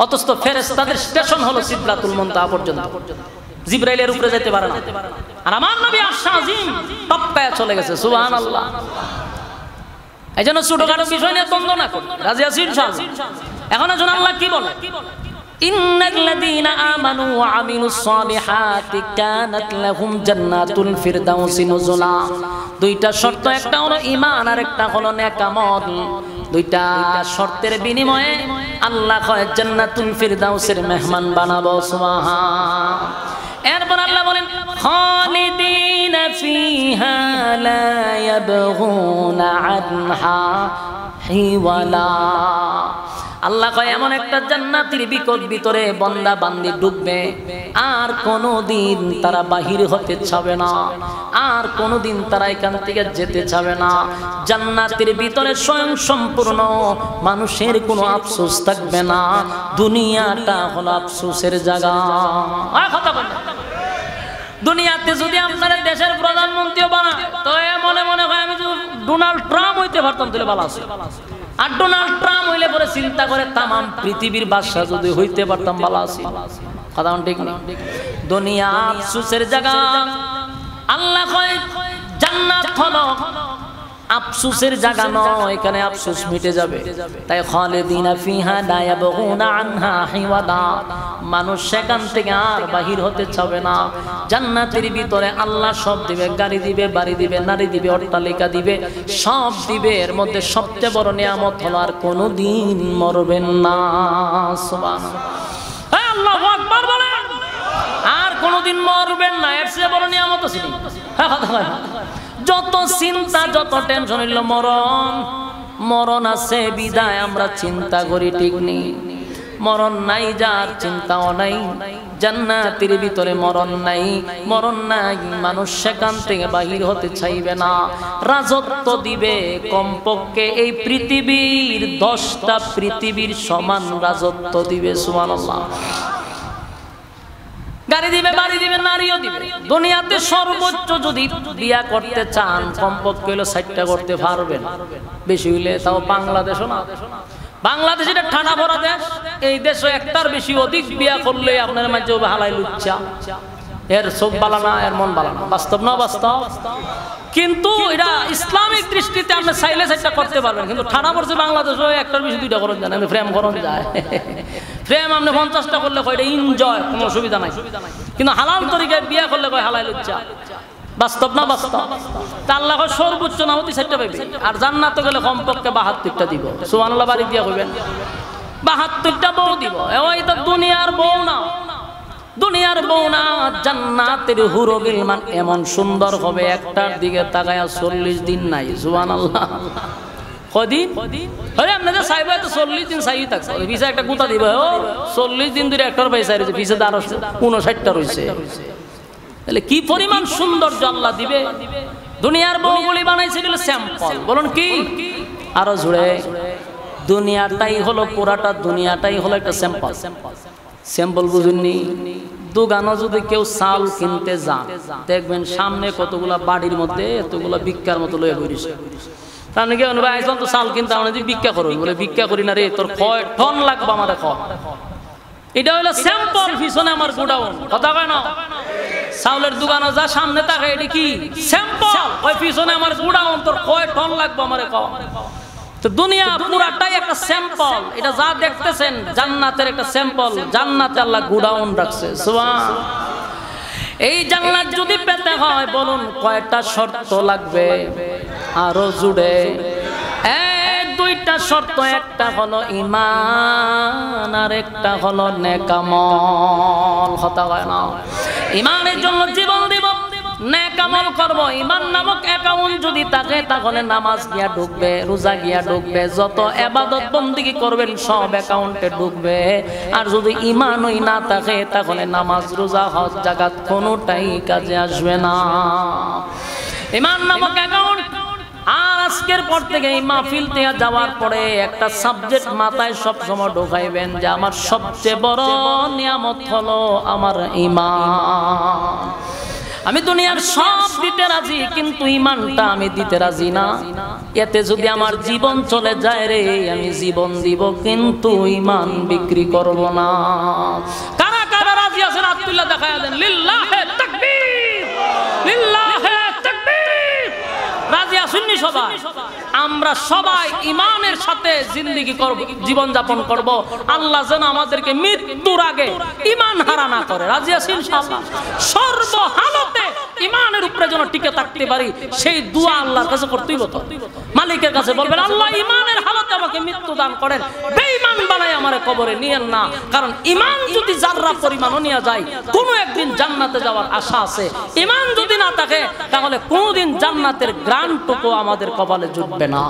অথচ ফেরেশতাদের স্টেশন হলো সিদরাতুল মুনতাহা পর্যন্ত। জিব্রাইলের উপরে যেতে পারে না, আর আমার নবী আরশে আজিম টপকায়া চলে গেছে। সুবহানাল্লাহ। এই জন্য ছোটখাটো বিষয় নিয়ে দ্বন্দ্ব না করি, রাজি আছি ইনশাআল্লাহ। এখন একজন আল্লাহ কি বলে? ইন্নাল্লাযীনা আমানু ওয়া আমিলুস সালিহাতি কানাত লাহুম জান্নাতুল ফিরদাউসি নুজুলা। দুইটা শর্ত, একটা হলো ঈমান আর একটা হলো নেক আমল। দুইটা শর্তের বিনিময়ে আল্লাহ কয় জান্নাতুল ফিরদাউসের মেহমান বানাবো। সুবহান। এরপর আল্লাহ বলেন খালিদিনা ফিহা লা ইয়াবগুনা আনহা হিওয়ালা। আল্লাহ কয় এমন একটা জান্নাতের ভিতরে বান্দা বান্দি ঢুকবে আর কোনোদিন তারা বাহির হতে চাবে না, আর কোনোদিন তারা এখান থেকে যেতে চাবে না। জান্নাতের ভিতরে স্বয়ং সম্পূর্ণ মানুষের কোনো আফসোস থাকবে না। দুনিয়াটা হলো আফসোসের জায়গা। কথা বলেন, দুনিয়াতে যদি আপনারা দেশের প্রধানমন্ত্রী বানায় তো মনে মনে হয় আমি যদি ডোনাল্ড ট্রাম্প হইতে পারতাম তাহলে ভালো আছে। আর ডোনাল্ড ট্রাম্প হইলে পরে চিন্তা করে তামাম পৃথিবীর বাদশা যদি হইতে পারতাম ভালো আছে। কথা ঠিক না? দুনিয়া আফসোসের জায়গা। আল্লাহ কয় জান্নাত হলো আফসোসের জায়গা নয়, এখানে আফসোস মিটে যাবে। তাই খালিদিনা ফিহা লা ইয়াবগুনা আনহা হিওয়াদা, মানুষ সেখান থেকে আর বাহির হতে চাবে না। জান্নাতের ভিতরে আল্লাহ সব দিবে, গাড়ি দিবে, বাড়ি দিবে, নারী দিবে, অট্টালিকা দিবে, সব দিবে। এর মধ্যে সবচেয়ে বড় নিয়ামত হলো আর কোনোদিন মরবেন না। সুবহানাল্লাহ, আল্লাহু আকবার বলেন। আর কোনোদিন মরবেন না, এর চেয়ে বড় নিয়ামত আছে? যত চিন্তা যত টেনশন হইল মরণ, মরণ আছে বিদায় আমরা চিন্তা করি, ঠিক নেই? মরণ নাই, যার চিন্তাও নাই। জান্নাতের ভিতরে মরণ নাই, মরণ নাই, মানুষ সেখান থেকে বাহির হতে চাইবে না। রাজত্ব দিবে কমপক্ষে এই পৃথিবীর 10টা পৃথিবীর সমান রাজত্ব দিবে। সুবহানাল্লাহ। গাড়ি দিবে, বাড়ি দিবে, নারীও দিবে। দুনিয়াতে সর্বোচ্চ যদি বিয়া করতে চান কমপক্ষে হলো 60টা করতে পারবেন, বেশি হইলে তাও বাংলাদেশও না। বাংলাদেশ এটা ঠান্ডা ভরা দেশ, এই দেশে একটার বেশি অধিক বিয়া করলে আপনার মাঝে হালাই লুচ্চা, এর চোখ বালানা, এর মন বালানা। বাস্তব না বাস্তব? কিন্তু এটা ইসলামিক দৃষ্টিতে আপনি চাইলে 60টা করতে পারবেন, কিন্তু ঠান্ডা পড়ছে বাংলাদেশও একটার বেশি 2টা করুন যায়, আমি প্রেম করুন যায়। প্রেম আপনি 50টা করলে কয় এটা এনজয়, কোনো অসুবিধা নাই। কিন্তু হালাল তরিকায় বিয়া করলে কয় হালাই লুচ্চা। বাস্তব না বাস্তব? তা আল্লাহ সর্বোচ্চ না হতে 60টা পাইবে। আর জান্নাতে গেলে কমপক্ষে 72টা দিব। সুবহানাল্লাহ, বাড়ি দিয়া কইবেন 72টা বউ দিব। এটা দুনিয়ার বউ না, দুনিয়ার বউ না। জান্নাতের হুরুল গিলমান এমন সুন্দর হবে, একটার দিকে তাকায়া 40 দিন নাই। সুবহানাল্লাহ। কদিন? আরে আপনাদের সাহেব তো 40 দিন সাই থাকছে, ভিসা একটা গুতা দিবে। 40 দিন ধরে একটার পয়সা রয়েছে, ভিসা 59টা রয়েছে। তাহলে কি পরিমাণ সৌন্দর্য আল্লাহ দিবে। দুনিয়ার বউগুলি বানাইছিল স্যাম্পল। বলুন কি? আরো জুড়ে, দুনিয়াটাই হলো, পুরাটা দুনিয়াটাই হলো একটা স্যাম্পল। স্যাম্পল বুঝুননি? দোকানে যদি কেউ চাল কিনতে যান দেখবেন সামনে কতগুলা বাড়ির মধ্যে এতগুলা ভিক্ষার মতো লয়ে ঘুরিছে। তার নাকি আইসন তো চাল কিনতে আমরা ভিক্ষা করো, বলে ভিক্ষা করি না রে, তোর কয় টন লাগবে আমার। এটা হলো স্যাম্পল, পিছনে আমার গোডাউন। কথা কয় না? চাউলের দোকানে যা সামনে থাকে এটা কি স্যাম্পল, ওই পিছনে আমার গোডাউন, তোর কয় টন লাগবে আমার। তো দুনিয়া পুরাটাই একটা স্যাম্পল। এটা যা দেখতেছেন জান্নাতের একটা স্যাম্পল। জান্নাতে আল্লাহ গোডাউন রাখছে। সুবহান। এই জান্নাত যদি পেতে হয় বলুন কয়টা শর্ত লাগবে? আরো জুড়ে, 2টা শর্ত। একটা হলো ঈমান আর একটা হলো নেক আমল। কথা কয় না? ঈমানের জন্য জীবন দিব, নেক আমল করব। ঈমান নামক অ্যাকাউন্ট যদি থাকে তাহলে নামাজ গিয়া ঢুকবে, রোজা গিয়া ঢুকবে, যত ইবাদত বندگی করবেন সব অ্যাকাউন্টে ঢুকবে। আর যদি ঈমানই না থাকে তাহলে নামাজ, রোজা, হজ, যাকাত কোনোটাই কাজে আসবে না। ঈমান নামক অ্যাকাউন্ট। আর আজকের পর থেকে এই মাহফিল থেকে যাওয়ার পরে একটা সাবজেক্ট মাথায় সব সময় ঢোকাইবেন যে আমার সবচেয়ে বড় নিয়ামত হলো আমার ঈমান। আমি দুনিয়ার সব দিতে রাজি, কিন্তু ঈমানটা আমি দিতে রাজি না। এতে যদি আমার জীবন চলে যায় রে, আমি জীবন দিব কিন্তু ঈমান বিক্রি করব না। কারা কারা রাজি আছেন আব্দুল্লাহ দেখায়া দেন। লিল্লাহে তাকবীর, লিল্লাহে তাকবীর। রাজি আছেননি সবাই? আমরা সবাই ঈমানের সাথে জিন্দেগি করব, জীবন যাপন করব। আল্লাহ যেন আমাদেরকে মৃত্যুর আগে ঈমান হারা না করে। রাজি আছেন ইনশাআল্লাহ? সর্বহালতে ঈমানের উপরে যেন টিকে থাকতে পারি, সেই দোয়া আল্লাহর কাছে করতেই হতো। মালিকের কাছে বলবেন, আল্লাহ ঈমানের হালতে আমাকে মৃত্যু দান করেন, বেঈমান বানায় আমারে কবরে নিয়েন না। কারণ ঈমান যদি যাররা পরিমাণও নিয়ে যায়, কোনো একদিন জান্নাতে যাওয়ার আশা আছে। ঈমান যদি না থাকে তাহলে কোনোদিন জান্নাতের গ্রান্টুকু আমাদের কপালে জুটবে না।